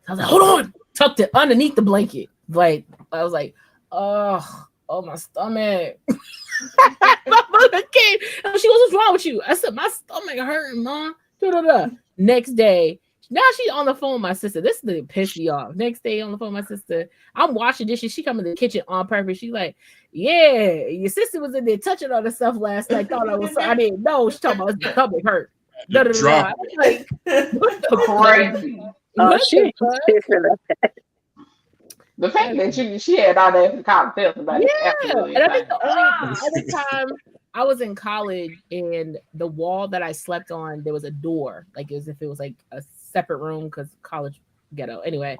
Speaker 7: I was like, hold on, tucked it underneath the blanket. Like I was like, oh my stomach. My mother came and she goes, what's wrong with you? I said, my stomach hurting, Mom. Da-da-da. Next day, now she's on the phone with my sister. This thing pissed me off. Next day on the phone with my sister, I'm washing dishes. She come in the kitchen on purpose. She's like, yeah, your sister was in there touching all the stuff last night. Thought I didn't know. She talking about my stomach hurt. Da-da-da-da.
Speaker 5: Drop
Speaker 7: I'm like, what the
Speaker 4: Crazy.
Speaker 3: Oh,
Speaker 7: what
Speaker 3: she
Speaker 7: the
Speaker 3: was
Speaker 7: fuck?
Speaker 3: pissing her.
Speaker 4: The fact that she had all that to call herself about it,
Speaker 7: Yeah,
Speaker 4: absolutely
Speaker 7: and I think
Speaker 4: fine.
Speaker 7: the other time I was in college and the wall that I slept on, there was a door, like as if it was like a separate room because college ghetto. Anyway,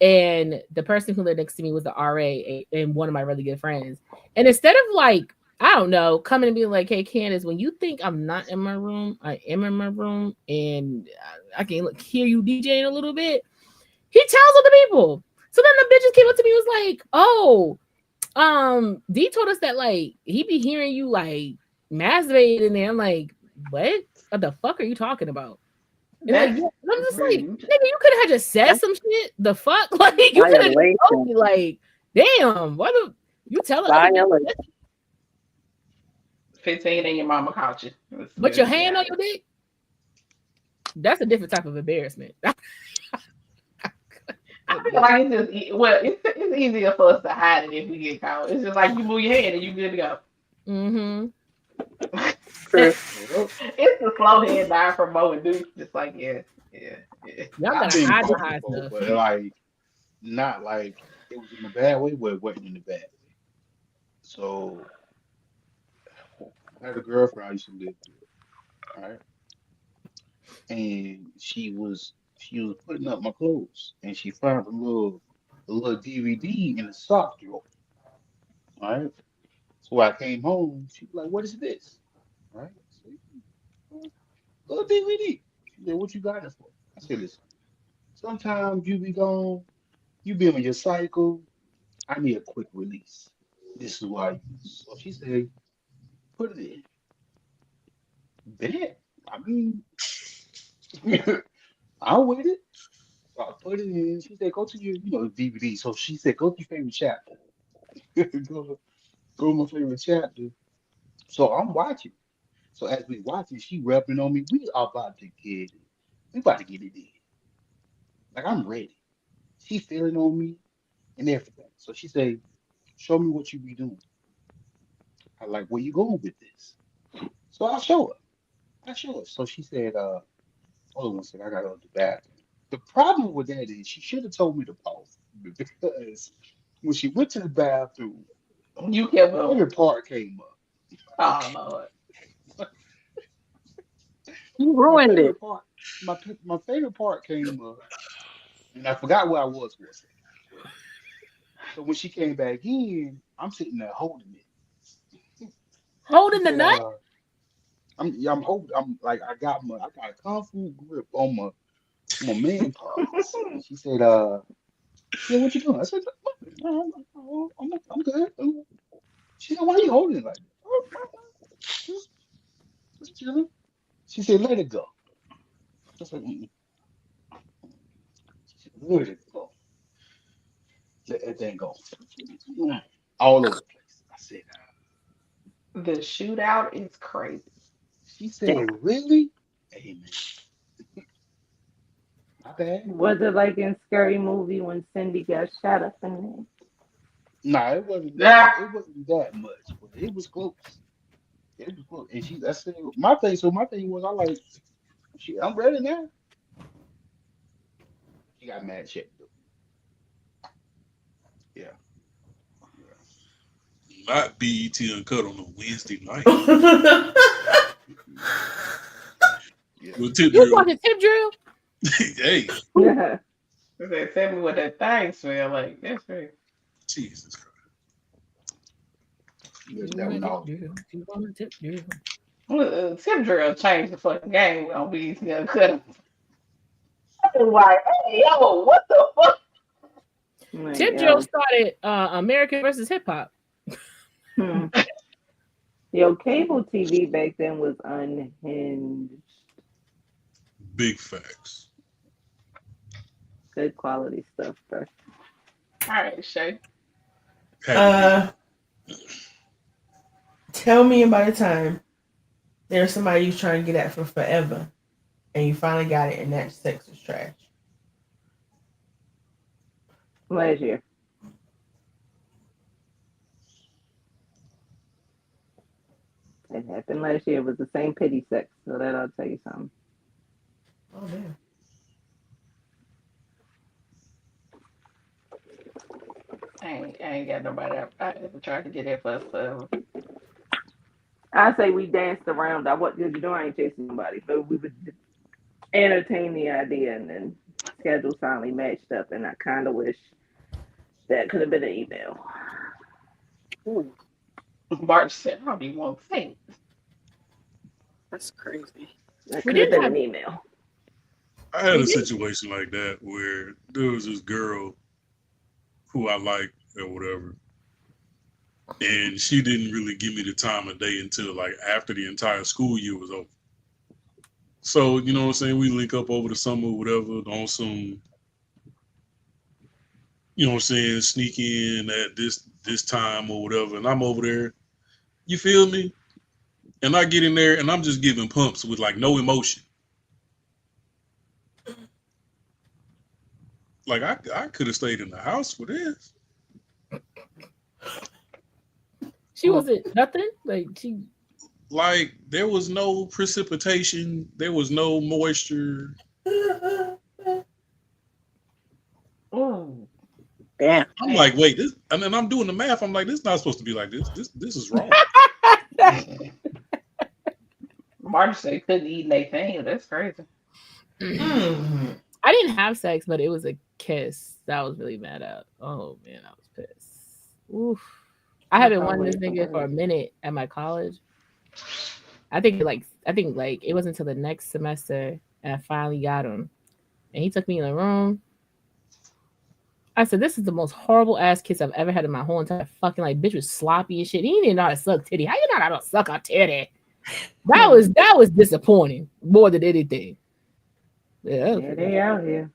Speaker 7: and the person who lived next to me was the RA and one of my really good friends. And instead of like, I don't know, coming and being like, hey, Candace, when you think I'm not in my room, I am in my room and I can hear you DJing a little bit, he tells other people. So then the bitches came up to me and was like, oh, D told us that like he be hearing you like masturbating in there. I'm like, what? What the fuck are you talking about? And like,
Speaker 4: That's
Speaker 7: I'm just like,
Speaker 4: rude.
Speaker 7: nigga, you could have just said some shit. The fuck? Like you could have
Speaker 3: Violation.
Speaker 7: told me, like, damn, what the you telling other people
Speaker 3: Violation.
Speaker 7: that?
Speaker 4: 15 and your mama caught you.
Speaker 7: But your hand on your dick? That's a different type of embarrassment.
Speaker 4: I feel like it's just it's easier for us to hide it if we get caught. It's just like you move your head and you good to go.
Speaker 7: Mm-hmm.
Speaker 3: True.
Speaker 4: It's the slow head down from Mo and Duke. Just like yeah.
Speaker 7: Y'all
Speaker 6: I've
Speaker 7: gotta
Speaker 6: been
Speaker 7: hide the
Speaker 6: caught
Speaker 7: high
Speaker 6: before,
Speaker 7: stuff.
Speaker 6: but like not like it was in a bad way, but it wasn't in a bad way. So I had a girlfriend I used to live with, right? And she was she was putting up my clothes, and she found a little DVD in the sock drawer. All right. So when I came home, she was like, "What is this?" Right? I said, little DVD. She said, "What you got it for?" I said, "Listen, sometimes you be gone, you be on your cycle. I need a quick release. This is what I use." So she said, "Put it in." Bet. I mean, I'll with it. So I put it in. She said, "Go to your, DVD." So she said, "Go to your favorite chapter." go, go to my favorite chapter. So I'm watching. So as we watching, she rubbing on me. We about to get it in. Like I'm ready. She feeling on me and everything. So she say, "Show me what you be doing." I like, "Where you going with this?" So I show her. So she said, hold on one second, I gotta go to the bathroom. The problem with that is she should have told me to pause because when she went to the bathroom,
Speaker 4: You kept
Speaker 6: my
Speaker 4: going.
Speaker 6: favorite part came up.
Speaker 4: Oh Lord.
Speaker 3: You
Speaker 6: My
Speaker 3: ruined it.
Speaker 6: favorite part, my favorite part came up, and I forgot where I was for a second. So when she came back in, I'm sitting there holding it. She
Speaker 7: Holding the
Speaker 6: said,
Speaker 7: nut.
Speaker 6: I'm holding. I'm like, I got a kung fu grip on my man parts. She said, what you doing?" I said, I'm good. She said, "Why you holding it like that?" Just, just chilling. She said, "Let it go." I said, "Mm-mm." She said, "Let it go. Let that thing go." All over the place. I said,
Speaker 4: The shootout is crazy.
Speaker 6: she
Speaker 3: Damn.
Speaker 6: said, "Really?" Hey, man, my bad.
Speaker 2: Was it like in Scary Movie when Cindy got shot up in
Speaker 6: Nah, it wasn't that.
Speaker 4: Yeah.
Speaker 6: It wasn't that much, but it was close. It was close. And I said, my thing. So my thing was, I like, I'm ready now. She got mad shit. Yeah,
Speaker 5: Not BET Uncut on a Wednesday night.
Speaker 6: yeah.
Speaker 5: Well, tip
Speaker 7: You
Speaker 5: drill.
Speaker 7: watching Tip Drill?
Speaker 5: Hey,
Speaker 2: there?
Speaker 4: They said, "Tell me what that thing smell like." That's right.
Speaker 5: Jesus Christ.
Speaker 6: You just
Speaker 7: You
Speaker 6: never
Speaker 7: want a Tip
Speaker 6: know.
Speaker 7: Drill? You want a Tip Drill?
Speaker 4: Tip drill changed the fucking game on BET Uncut. I was like, "Hey, yo, what the fuck?"
Speaker 2: Like,
Speaker 7: Tip Drill started American versus Hip Hop.
Speaker 2: hmm. Yo, cable TV back then was unhinged.
Speaker 5: Big facts.
Speaker 2: Good quality stuff, bro.
Speaker 4: All right, Shay.
Speaker 5: Happy
Speaker 1: Tell me about a time there's somebody you trying to get at for forever, and you finally got it, and that sex was trash.
Speaker 2: Last year. It happened last year. It was the same pity sex, so that'll tell you something.
Speaker 1: Oh damn.
Speaker 4: I ain't got nobody I ever tried to get at for us.
Speaker 2: I say we danced around. I ain't chasing nobody, but we would entertain the idea, and then schedule finally matched up. And I kind of wish that could have been an email.
Speaker 3: Ooh,
Speaker 4: March said, "I don't even want to think."
Speaker 3: that's crazy.
Speaker 2: That
Speaker 7: We
Speaker 2: could have
Speaker 7: didn't
Speaker 2: been
Speaker 7: have
Speaker 2: an email.
Speaker 5: I had
Speaker 7: we
Speaker 5: a
Speaker 7: didn't.
Speaker 5: situation like that where there was this girl who I liked or whatever, and she didn't really give me the time of day until like after the entire school year was over. So, you know what I'm saying? We link up over the summer or whatever on some, you know what I'm saying, sneak in at this time or whatever, and I'm over there. You feel me? And I get in there and I'm just giving pumps with like no emotion. Like I could have stayed in the house for this.
Speaker 7: She wasn't nothing. Like she.
Speaker 5: Like there was no precipitation, there was no moisture.
Speaker 4: Ooh.
Speaker 3: Damn.
Speaker 5: I'm like, wait, this, and then I'm doing the math. I'm like, this is not supposed to be like this. This is wrong.
Speaker 4: Martin said couldn't eat Nathaniel. That's crazy.
Speaker 1: Mm.
Speaker 7: I I didn't have sex, but it was a kiss that I was really mad at. Oh man, I was pissed. Oof. I haven't won this nigga for a minute at my college. I think it wasn't until the next semester and I finally got him. And he took me in the room. I said, this is the most horrible ass kiss I've ever had in my whole entire fucking life. Bitch was sloppy and shit. He didn't know how to suck titty. How you know how to suck a titty? That was disappointing more than anything. Yeah,
Speaker 2: they out here.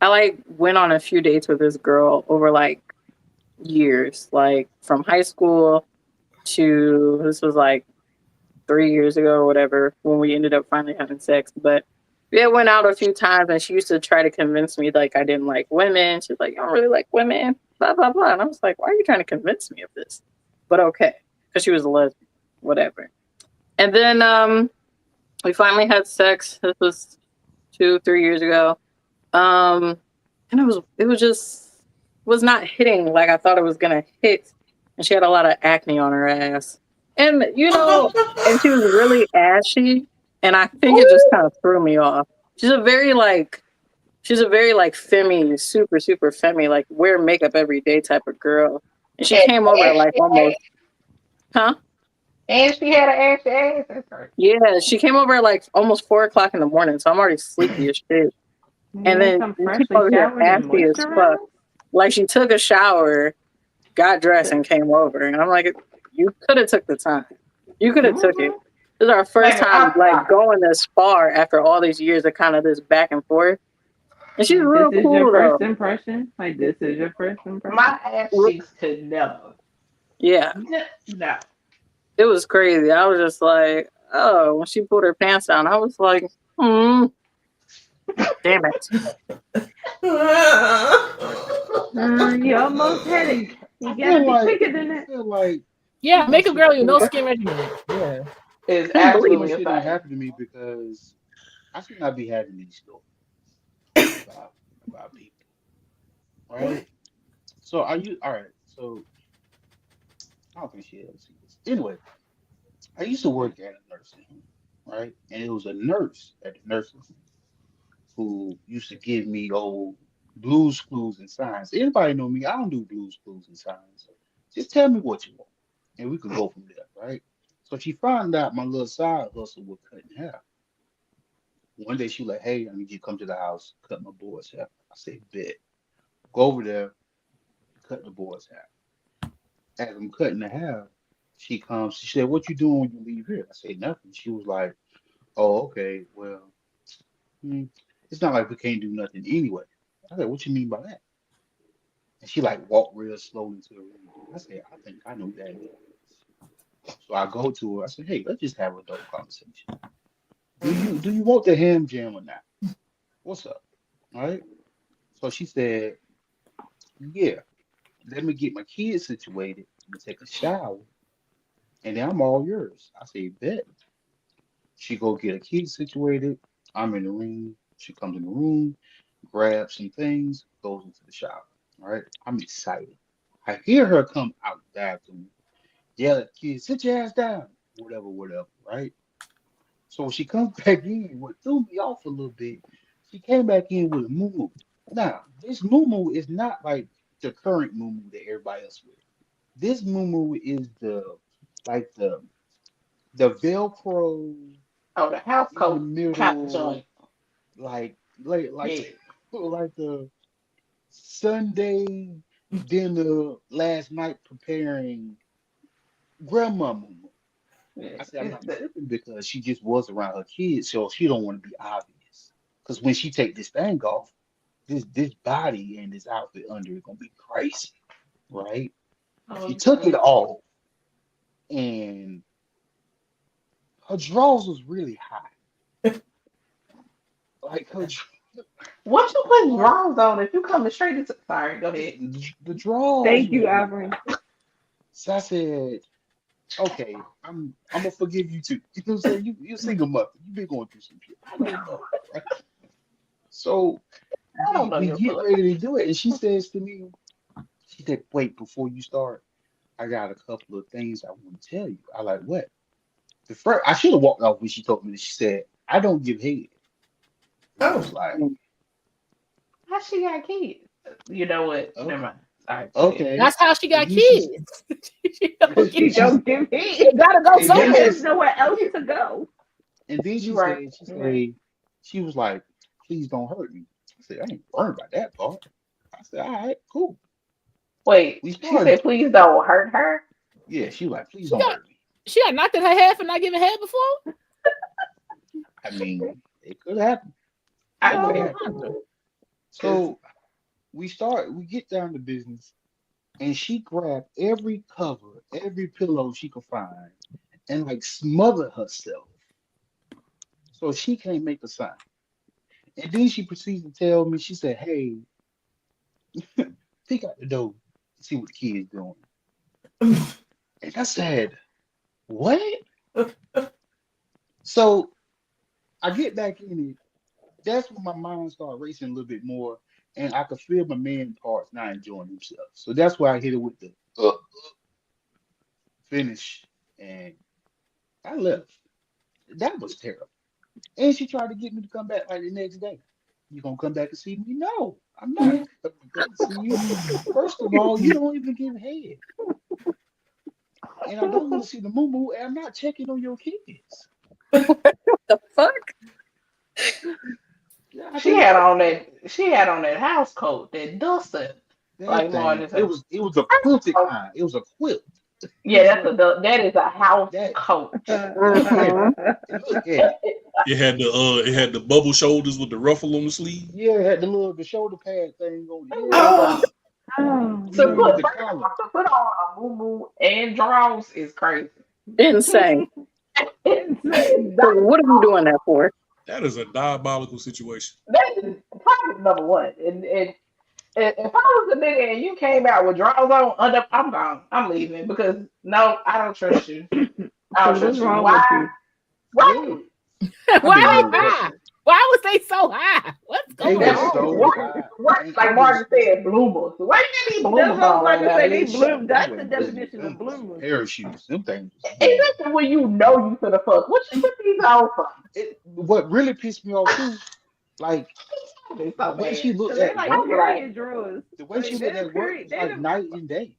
Speaker 3: I like went on a few dates with this girl over like years, like from high school to this was like 3 years ago or whatever when we ended up finally having sex. But we had went out a few times and she used to try to convince me like I didn't like women. She's like, you don't really like women, blah blah blah. And I was like, why are you trying to convince me of this? But okay, because she was a lesbian, whatever. And then we finally had sex. This was 2-3 years ago. And it was not hitting like I thought it was gonna hit. And she had a lot of acne on her ass. And and she was really ashy. And I think it just kind of threw me off. She's a very femme, super, super femme, like wear makeup every day type of girl. And she came over at like almost
Speaker 4: And she had an ashy ass. That's right.
Speaker 3: Yeah, she came over at like almost 4:00 in the morning, so I'm already sleepy as shit. And then she over here ashy as fuck. Like she took a shower, got dressed, and came over. And I'm like, you could have took the time. You could have took it. This is our first time like going this far after all these years of kind of this back and forth. And she's real
Speaker 2: This is
Speaker 3: cool
Speaker 2: your first
Speaker 3: though.
Speaker 2: impression? Like this is your first impression?
Speaker 4: My ass cheeks could never.
Speaker 3: Yeah,
Speaker 4: No.
Speaker 3: it was crazy. I was just like, oh, when she pulled her pants down, I was like, damn it.
Speaker 2: You almost had it. You gotta be quicker than that.
Speaker 6: I feel like
Speaker 7: Yeah, makeup girl, you no skin regimen. Yeah.
Speaker 4: It's
Speaker 6: I can't believe
Speaker 4: absolutely
Speaker 6: this
Speaker 4: a
Speaker 6: shit didn't
Speaker 4: thing.
Speaker 6: happen to me because I should not be having these stories about people, right? So are you all right? So I don't think she ever seen this. Anyway, I used to work at a nursing home, right? And it was a nurse at the nursing home who used to give me old blues, clues, and signs. Anybody know me? I don't do blues, clues, and signs. Just tell me what you want, and we could go from there, right? So she found out my little side hustle was cutting hair. One day she was like, "Hey, I need you to come to the house, cut my boy's hair." I said, "Bet." Go over there, cut the boy's hair. As I'm cutting the hair, she comes. She said, "What you doing when you leave here?" I said, "Nothing." She was like, "Oh, okay. Well, hmm, it's not like we can't do nothing anyway." I said, "What you mean by that?" And she like walked real slowly to the room. I said, "I think I know what that means." So I go to her. I said, "Hey, let's just have a adult conversation. Do you want the ham jam or not? What's up?" All right. So she said, "Yeah, let me get my kids situated and take a shower, and then I'm all yours." I said, "Bet." She go get her kids situated. I'm in the room. She comes in the room, grabs some things, goes into the shower. All right. I'm excited. I hear her come out the bathroom, yell at the kids, "Sit your ass down." Whatever, whatever, right? So when she comes back in, what threw me off a little bit, she came back in with a moo. Now, this moo is not like the current moo that everybody else wears. This moo is like the Velcro
Speaker 4: Oh, the house
Speaker 6: in the
Speaker 4: coat kind of
Speaker 6: middle,
Speaker 4: joint.
Speaker 6: like
Speaker 4: Yeah.
Speaker 6: like the Sunday dinner last night preparing grandma moo.
Speaker 4: Yeah.
Speaker 6: I said I'm not tripping because she just was around her kids, so she don't want to be obvious. Because when she take this thing off, this body and this outfit under it gonna be crazy, right? She
Speaker 4: Oh,
Speaker 6: took it off, and her drawers was really high. Like
Speaker 4: what you putting drawers on if you coming straight into? Sorry, go ahead.
Speaker 6: the drawers
Speaker 2: Thank
Speaker 6: was
Speaker 2: you,
Speaker 6: really
Speaker 2: Ivory.
Speaker 6: high. So I said, "Okay, I'm gonna forgive you too." You know what I'm saying? You single mother, you've been going through some shit. I don't know, right? So
Speaker 4: I don't know
Speaker 6: we
Speaker 4: your
Speaker 6: get
Speaker 4: foot.
Speaker 6: ready to do it, and she says to me, she said, "Wait, before you start, I got a couple of things I want to tell you." I like, "What?" The first, I should have walked off when she told me this. She said, I don't give head. I
Speaker 1: Oh.
Speaker 6: was like,
Speaker 4: How she got kids? You know what?
Speaker 6: Okay.
Speaker 4: Never mind. Sorry.
Speaker 6: okay.
Speaker 7: That's how she got
Speaker 6: And then she's-
Speaker 7: kids. She don't
Speaker 2: She
Speaker 7: get-
Speaker 2: don't give me.
Speaker 7: It gotta go
Speaker 6: And then
Speaker 7: somewhere.
Speaker 2: There's nowhere else to go.
Speaker 6: And then she
Speaker 4: You right.
Speaker 6: said,
Speaker 4: You right.
Speaker 6: she was like, please don't hurt me. I said, I ain't worried about that part. I said, all right, cool.
Speaker 4: Wait,
Speaker 6: We
Speaker 4: she
Speaker 6: started.
Speaker 4: said, please don't hurt her.
Speaker 6: Yeah, she was like, please
Speaker 7: She
Speaker 6: don't
Speaker 7: got-
Speaker 6: hurt me.
Speaker 7: She got knocked in her head for not giving head before.
Speaker 6: I mean, it could happen.
Speaker 4: I
Speaker 6: Oh.
Speaker 4: said,
Speaker 6: So we get down to business, and she grabbed every cover, every pillow she could find, and like smothered herself. So she can't make a sound. And then she proceeds to tell me, she said, hey, peek out the door, see what the kid's doing. And I said, what? So I get back in it. That's when my mind started racing a little bit more, and I could feel my man parts not enjoying themselves. So that's why I hit it with the finish, and I left. That was terrible. And she tried to get me to come back like the next day. You gonna come back and see me? No, I'm not coming back to see you. First of all, you don't even give head. And I don't want to see the moo and I'm not checking on your kids.
Speaker 3: The fuck?
Speaker 6: Yeah, I
Speaker 4: she
Speaker 6: think
Speaker 4: had on that house coat, that duster.
Speaker 6: that
Speaker 4: like
Speaker 6: thing,
Speaker 4: Martin said.
Speaker 6: it was a quilted kind. It was a quilt.
Speaker 4: Yeah, that is a house
Speaker 6: That-
Speaker 4: coat.
Speaker 3: Mhm.
Speaker 6: It looked heavy.
Speaker 5: It had the bubble shoulders with the ruffle on the sleeve.
Speaker 6: Yeah, it had the shoulder pad thing on it.
Speaker 1: Oh.
Speaker 2: Oh,
Speaker 4: To
Speaker 6: Yeah,
Speaker 4: put,
Speaker 6: the
Speaker 4: first
Speaker 6: collar.
Speaker 4: off, to put on a moo and drawers is crazy.
Speaker 3: Insane.
Speaker 2: insane.
Speaker 3: So what are you doing that for?
Speaker 5: That is a diabolical situation.
Speaker 4: That is probably number one. And if I was a nigga and you came out with drawers on, I'm gone. I'm leaving because no, I don't trust you. I don't
Speaker 2: What's
Speaker 4: trust you.
Speaker 2: wrong
Speaker 4: Why?
Speaker 2: with you?
Speaker 4: Right.
Speaker 7: Why
Speaker 6: been
Speaker 7: they high? Why was they so high? What's
Speaker 6: They
Speaker 7: going
Speaker 6: were
Speaker 4: That's
Speaker 7: on?
Speaker 6: so
Speaker 4: right.
Speaker 6: high.
Speaker 4: Right. Like Martin said, bloomers. Why you need
Speaker 2: That's
Speaker 4: bloomers
Speaker 2: what I was
Speaker 4: on
Speaker 2: about
Speaker 4: right
Speaker 2: to
Speaker 4: now?
Speaker 2: say. They
Speaker 4: bitch?
Speaker 2: bloom. That's the
Speaker 6: Them
Speaker 2: definition
Speaker 6: them
Speaker 2: of bloomers.
Speaker 6: parachutes. Them things.
Speaker 4: Exactly when you know you finna fuck. What you put these on for?
Speaker 6: What really pissed me off too, like
Speaker 4: They
Speaker 6: the
Speaker 4: so
Speaker 6: way
Speaker 4: bad.
Speaker 6: she
Speaker 2: So
Speaker 6: looked
Speaker 2: they
Speaker 6: at
Speaker 2: like
Speaker 6: work,
Speaker 2: period drawers.
Speaker 6: the way she looked at work was like night and day.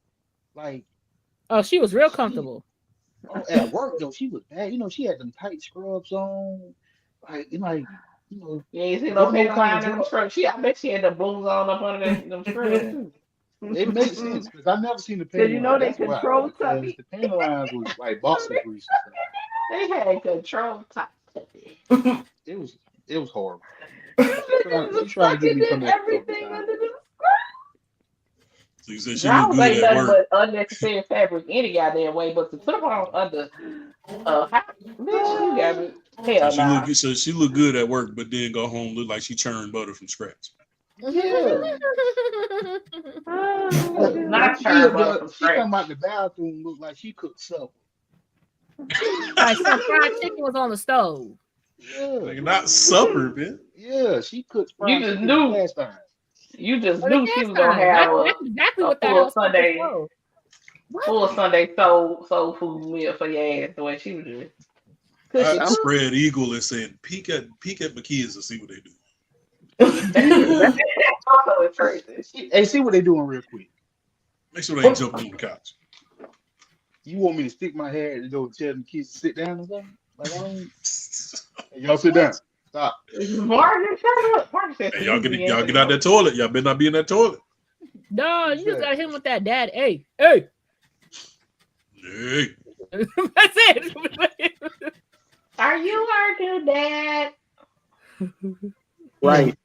Speaker 6: Like
Speaker 7: Oh, she was real comfortable.
Speaker 6: at work though, she was bad. She had them tight scrubs on,
Speaker 4: You ain't seen no
Speaker 6: One more
Speaker 4: panty
Speaker 6: kind
Speaker 4: line
Speaker 6: of
Speaker 4: in them
Speaker 6: drug.
Speaker 4: scrubs. I bet she had the blues on up under them scrubs too.
Speaker 6: It makes sense because I never seen the
Speaker 2: Cause
Speaker 6: panty
Speaker 2: you know
Speaker 6: line.
Speaker 2: they
Speaker 6: That's why,
Speaker 2: control
Speaker 6: because
Speaker 2: Tuppy.
Speaker 6: the panty lines was like boxer grease and
Speaker 4: They had control top.
Speaker 6: stuff. It was horrible. She tried to get me to come back a couple
Speaker 2: everything
Speaker 6: times.
Speaker 2: under the
Speaker 5: So you said she looked
Speaker 4: Drawers
Speaker 5: good
Speaker 4: ain't
Speaker 5: at
Speaker 4: nothing
Speaker 5: work.
Speaker 4: but unnecessary fabric any goddamn way, but to put them on under bitch, you got me. Hell nah.
Speaker 5: She looked good at work, but then go home look like she churned butter from scratch.
Speaker 6: Yeah.
Speaker 4: Not
Speaker 6: She
Speaker 4: turned
Speaker 6: up
Speaker 4: butter
Speaker 6: there,
Speaker 4: from
Speaker 6: she come
Speaker 4: scratch.
Speaker 6: out the bathroom look like she cooked supper.
Speaker 7: Like some fried chicken was on the stove.
Speaker 6: Yeah,
Speaker 5: Like not supper, man.
Speaker 6: yeah, she cooked
Speaker 4: You
Speaker 6: fried
Speaker 4: just
Speaker 6: chicken
Speaker 4: knew.
Speaker 6: last time.
Speaker 4: You just
Speaker 7: But
Speaker 4: knew
Speaker 7: the
Speaker 4: she was
Speaker 7: gas
Speaker 4: gonna
Speaker 7: time.
Speaker 4: have
Speaker 7: That's exactly
Speaker 4: a
Speaker 7: what that
Speaker 4: full
Speaker 7: house
Speaker 4: Sunday
Speaker 7: was. What?
Speaker 4: full Sunday soul food meal for your ass the way she was doing.
Speaker 5: I spread eagle and said, peek at my kids and see what they do.
Speaker 4: That's also a crazy.
Speaker 6: Hey, see what they doing real quick.
Speaker 5: Make sure they ain't jumping on the couch.
Speaker 6: You want me to stick my head and go tell the kids to sit down or something? Like, hey, y'all sit down. Stop.
Speaker 4: Martin, shut up. Martin said,
Speaker 5: Hey, y'all get out that toilet. Y'all better not be in that toilet.
Speaker 7: No, you just got him with that dad. Hey. Hey. That's it.
Speaker 4: Are you our new dad?
Speaker 6: Right.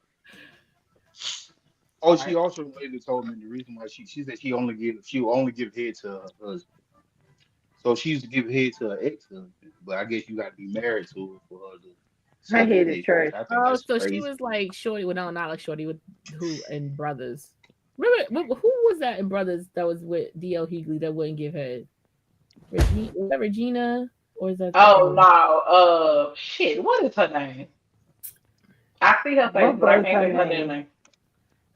Speaker 6: Oh, she also later told me the reason why she said she will only give head to her husband. So she used to give head to her ex-husband, but I guess you got to be married to her for her to.
Speaker 2: I hate it, trash.
Speaker 6: I think
Speaker 7: Oh,
Speaker 6: that's
Speaker 7: so
Speaker 6: crazy.
Speaker 7: she was like Shorty. Well, no, not like Shorty with who and Brothers. Remember who was that in Brothers that was with D.L. Hughley that wouldn't give head? Was that Regina or is that?
Speaker 4: Oh no. Shit. What is her name? I see her face, but I can't think of her damn name.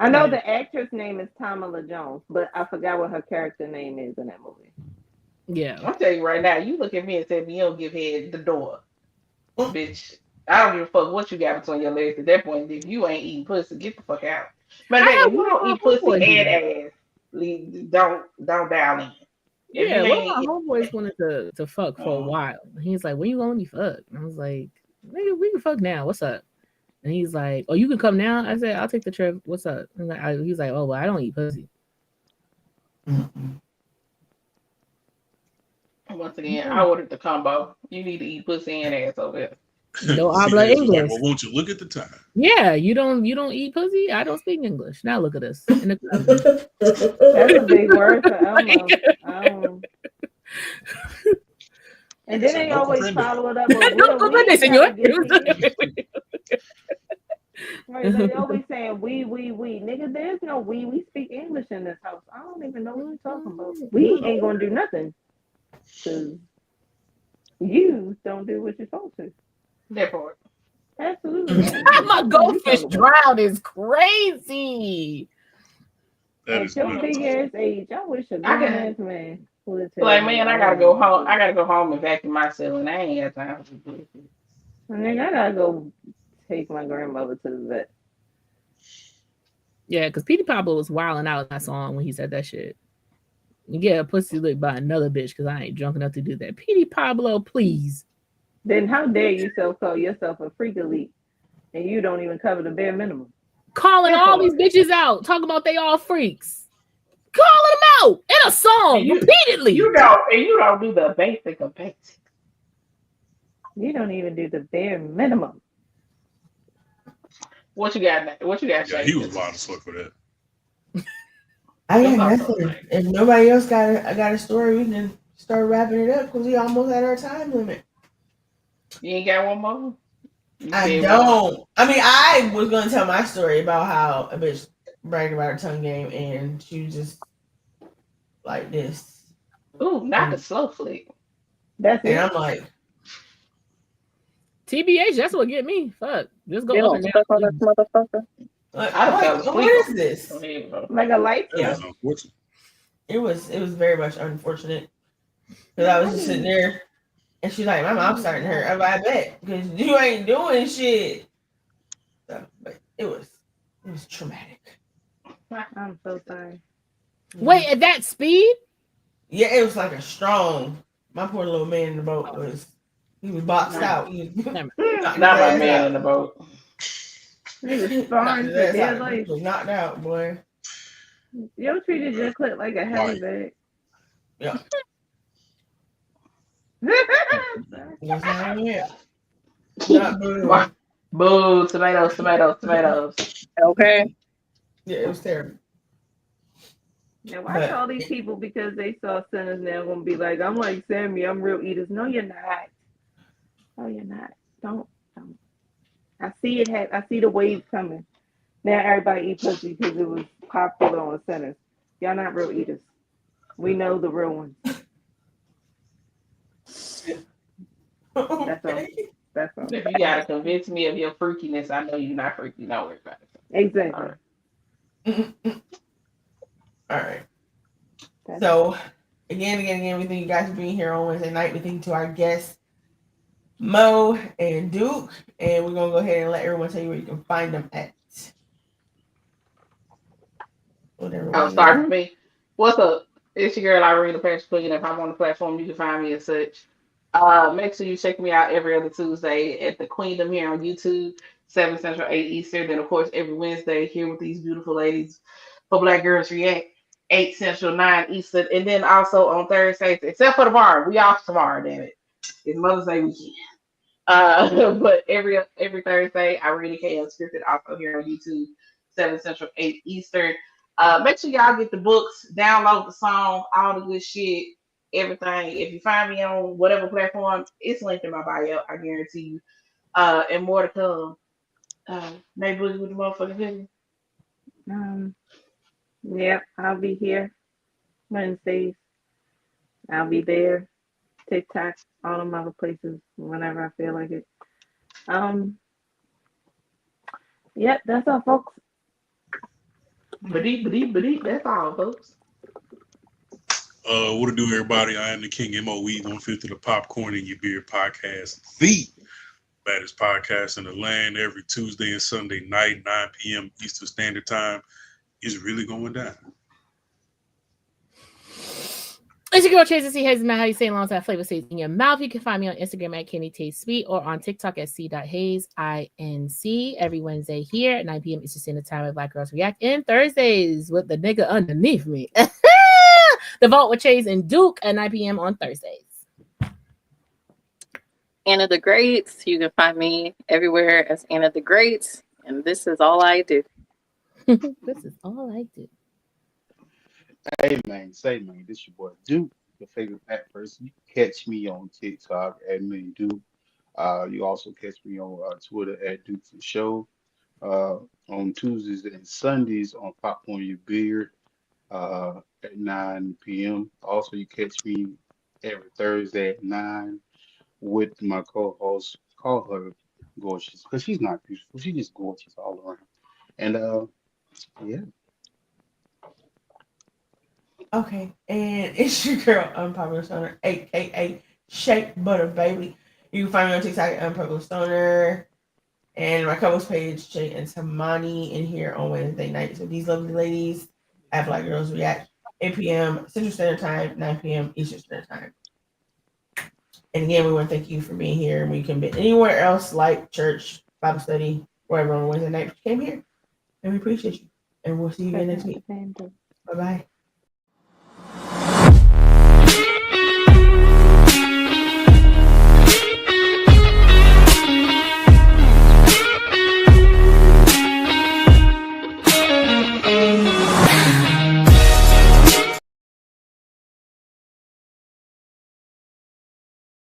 Speaker 2: I know the actress name is Tamala Jones, but I forgot what her character name is in that movie.
Speaker 7: Yeah.
Speaker 4: I'm telling you right now, you look at me and say me, you don't give head the door. Bitch, I don't give a fuck what you got between your legs at that point. If you ain't eating pussy, get the fuck out. Matter of
Speaker 7: I
Speaker 4: fact,
Speaker 7: had
Speaker 4: if you
Speaker 7: one of
Speaker 4: don't
Speaker 7: my
Speaker 4: eat pussy
Speaker 7: homeboys do that.
Speaker 4: and ass, don't dial in. If
Speaker 7: Yeah,
Speaker 4: you
Speaker 7: one of my
Speaker 4: ain't,
Speaker 7: homeboys wanted to fuck for a while. He's like, "When you gonna let me fuck?" And I was like, "Nigga, we can fuck now. What's up?" And he's like, "Oh, you can come now." I said, "I'll take the trip. What's up?" And he's like, "Oh, well, I don't eat pussy."
Speaker 4: once again, I ordered the combo. You need to eat pussy and ass over here.
Speaker 7: No
Speaker 5: CJ
Speaker 7: habla
Speaker 5: was like,
Speaker 7: English.
Speaker 5: well, won't you look at the time?
Speaker 7: Yeah, you don't eat pussy. I don't speak English. Now look at us. In the
Speaker 2: That's a big word for Elmo. And then they
Speaker 5: No
Speaker 2: always
Speaker 5: comprende.
Speaker 2: follow it up with what
Speaker 7: No
Speaker 2: a we
Speaker 7: comprende, señor.
Speaker 2: Right, they always saying we. Nigga, there's no we. We speak English in this house. I don't even know what you're talking about. We ain't gonna do nothing. Cause you don't do what you're supposed to.
Speaker 4: That part.
Speaker 2: Absolutely.
Speaker 7: My goldfish drowned is crazy.
Speaker 5: That
Speaker 2: At
Speaker 5: is
Speaker 2: your
Speaker 5: nuts.
Speaker 2: big ass age, I wish a
Speaker 4: I
Speaker 2: grown
Speaker 4: can-
Speaker 2: ass man would tell
Speaker 4: Like,
Speaker 2: me,
Speaker 4: man, I gotta go home. I gotta go home and vacuum myself, and I ain't got time for this.
Speaker 2: And then I gotta go take my grandmother to the vet.
Speaker 7: Yeah, because Petey Pablo was wilding out in that song when he said that shit. You get a pussy licked by another bitch because I ain't drunk enough to do that. Petey Pablo, please.
Speaker 2: Then how dare you call yourself a freak elite and you don't even cover the bare minimum?
Speaker 7: Calling all these bitches out, talking about they all freaks. Calling them out in a song repeatedly.
Speaker 4: You don't do the basic of basic.
Speaker 2: You don't even do the bare minimum.
Speaker 4: What you got? What you got?
Speaker 5: Yeah, he was wild as fuck for that.
Speaker 1: I got nothing. If nobody else got a story, we can start wrapping it up because we almost at our time limit.
Speaker 4: You ain't got one more?
Speaker 1: I don't. I mean, I was gonna tell my story about how a bitch bragged about her tongue game and she was just like this.
Speaker 4: Ooh, not the slow flick.
Speaker 2: That's
Speaker 1: And
Speaker 2: it.
Speaker 1: I'm like,
Speaker 7: TBH, that's what get me. Fuck. Just go
Speaker 3: They
Speaker 7: up
Speaker 3: don't
Speaker 7: and down.
Speaker 3: suck on this motherfucker.
Speaker 1: what is this?
Speaker 2: Like a light
Speaker 5: That was unfortunate.
Speaker 1: It was very much unfortunate because I was just sitting there and she's like, my mom's starting to hurt. I'm like, I bet because you ain't doing shit. So, but it was traumatic.
Speaker 2: I'm so sorry.
Speaker 7: Wait, at that speed?
Speaker 1: Yeah, it was like a strong. My poor little man in the boat he was boxed out. He was
Speaker 4: Not my man in the boat.
Speaker 2: He was sparring for dear life.
Speaker 1: He was knocked out, boy.
Speaker 2: Yo treated your clip like a heavy bag.
Speaker 1: Yeah.
Speaker 2: Yes,
Speaker 1: I am. Not boo.
Speaker 4: Boo, tomatoes.
Speaker 3: Okay.
Speaker 1: Yeah, it was terrible.
Speaker 2: Now watch all these people because they saw Sinners now gonna be like, I'm like Sammy, I'm real eaters. No, you're not. No, you're not. Don't. I see it. I see the wave coming. Now everybody eat pussy because it was popular on Sinners. Y'all not real eaters. We know the real ones. That's all. That's all.
Speaker 4: If you gotta convince me of your freakiness, I know you're not freaky. Don't worry about it.
Speaker 2: Exactly.
Speaker 1: All right. So, again, we thank you guys for being here on Wednesday night. We thank you to our guests, Mo and Duke. And we're going to go ahead and let everyone tell you where you can find them at.
Speaker 4: Start with me. What's up? It's your girl, Irina Patrick Queen. If I'm on the platform, you can find me as such. Make sure you check me out every other Tuesday at the Queendom here on YouTube, 7 Central, 8 Eastern. Then, of course, every Wednesday here with these beautiful ladies for Black Girls React, 8 Central, 9 Eastern. And then also on Thursdays, except for tomorrow. We off tomorrow, damn it. It's Mother's Day weekend. But every Thursday, Irina K. Unscripted, also here on YouTube, 7 Central, 8 Eastern. Make sure y'all get the books, download the song, all the good shit, everything. If you find me on whatever platform, it's linked in my bio, I guarantee you. And more to come. Maybe with the motherfucking video.
Speaker 2: Yep, I'll be here Wednesdays. I'll be there. TikTok, all them other places whenever I feel like it. Yep, that's all, folks.
Speaker 4: That's all, folks.
Speaker 5: What to do, everybody? I am the King MOE 150, the Popcorn in Your Beard podcast, the baddest podcast in the land every Tuesday and Sunday night, 9 p.m. Eastern Standard Time. It's really going down.
Speaker 7: It's your girl Tracy C. Hayes. How you say long that flavor stays in your mouth. You can find me on Instagram at Kenny Taste Sweet or on TikTok at c.hayes INC every Wednesday here at 9 p.m. Eastern Standard Time with Black Girls React, and Thursdays with the nigga underneath me. The Vault with Chase and Duke at 9 p.m. on Thursdays.
Speaker 3: Anna the Greats. You can find me everywhere as Anna the Greats, and this is all I do.
Speaker 7: This is all I do.
Speaker 6: Hey man, this your boy Duke, your favorite Pat person. You can catch me on TikTok at Me Duke. You also catch me on Twitter at Duke the Show. On Tuesdays and Sundays on Popcorn Your Beard at 9 p.m. Also, you catch me every Thursday at 9 with my co-host. Call her gorgeous because she's not beautiful. She's just gorgeous all around. And yeah.
Speaker 1: Okay, and it's your girl, Unpopular Stoner, aka Shake Butter Baby. You can find me on TikTok at Unpopular Stoner, and my co-host page, Jay and Tamani, in here on Wednesday nights with these lovely ladies at Black Girls React, 8 p.m. Central Standard Time, 9 p.m. Eastern Standard Time. And again, we want to thank you for being here. And we can be anywhere else, like church, Bible study, wherever on Wednesday night, but you came here, and we appreciate you. And we'll see you again next week. Bye bye.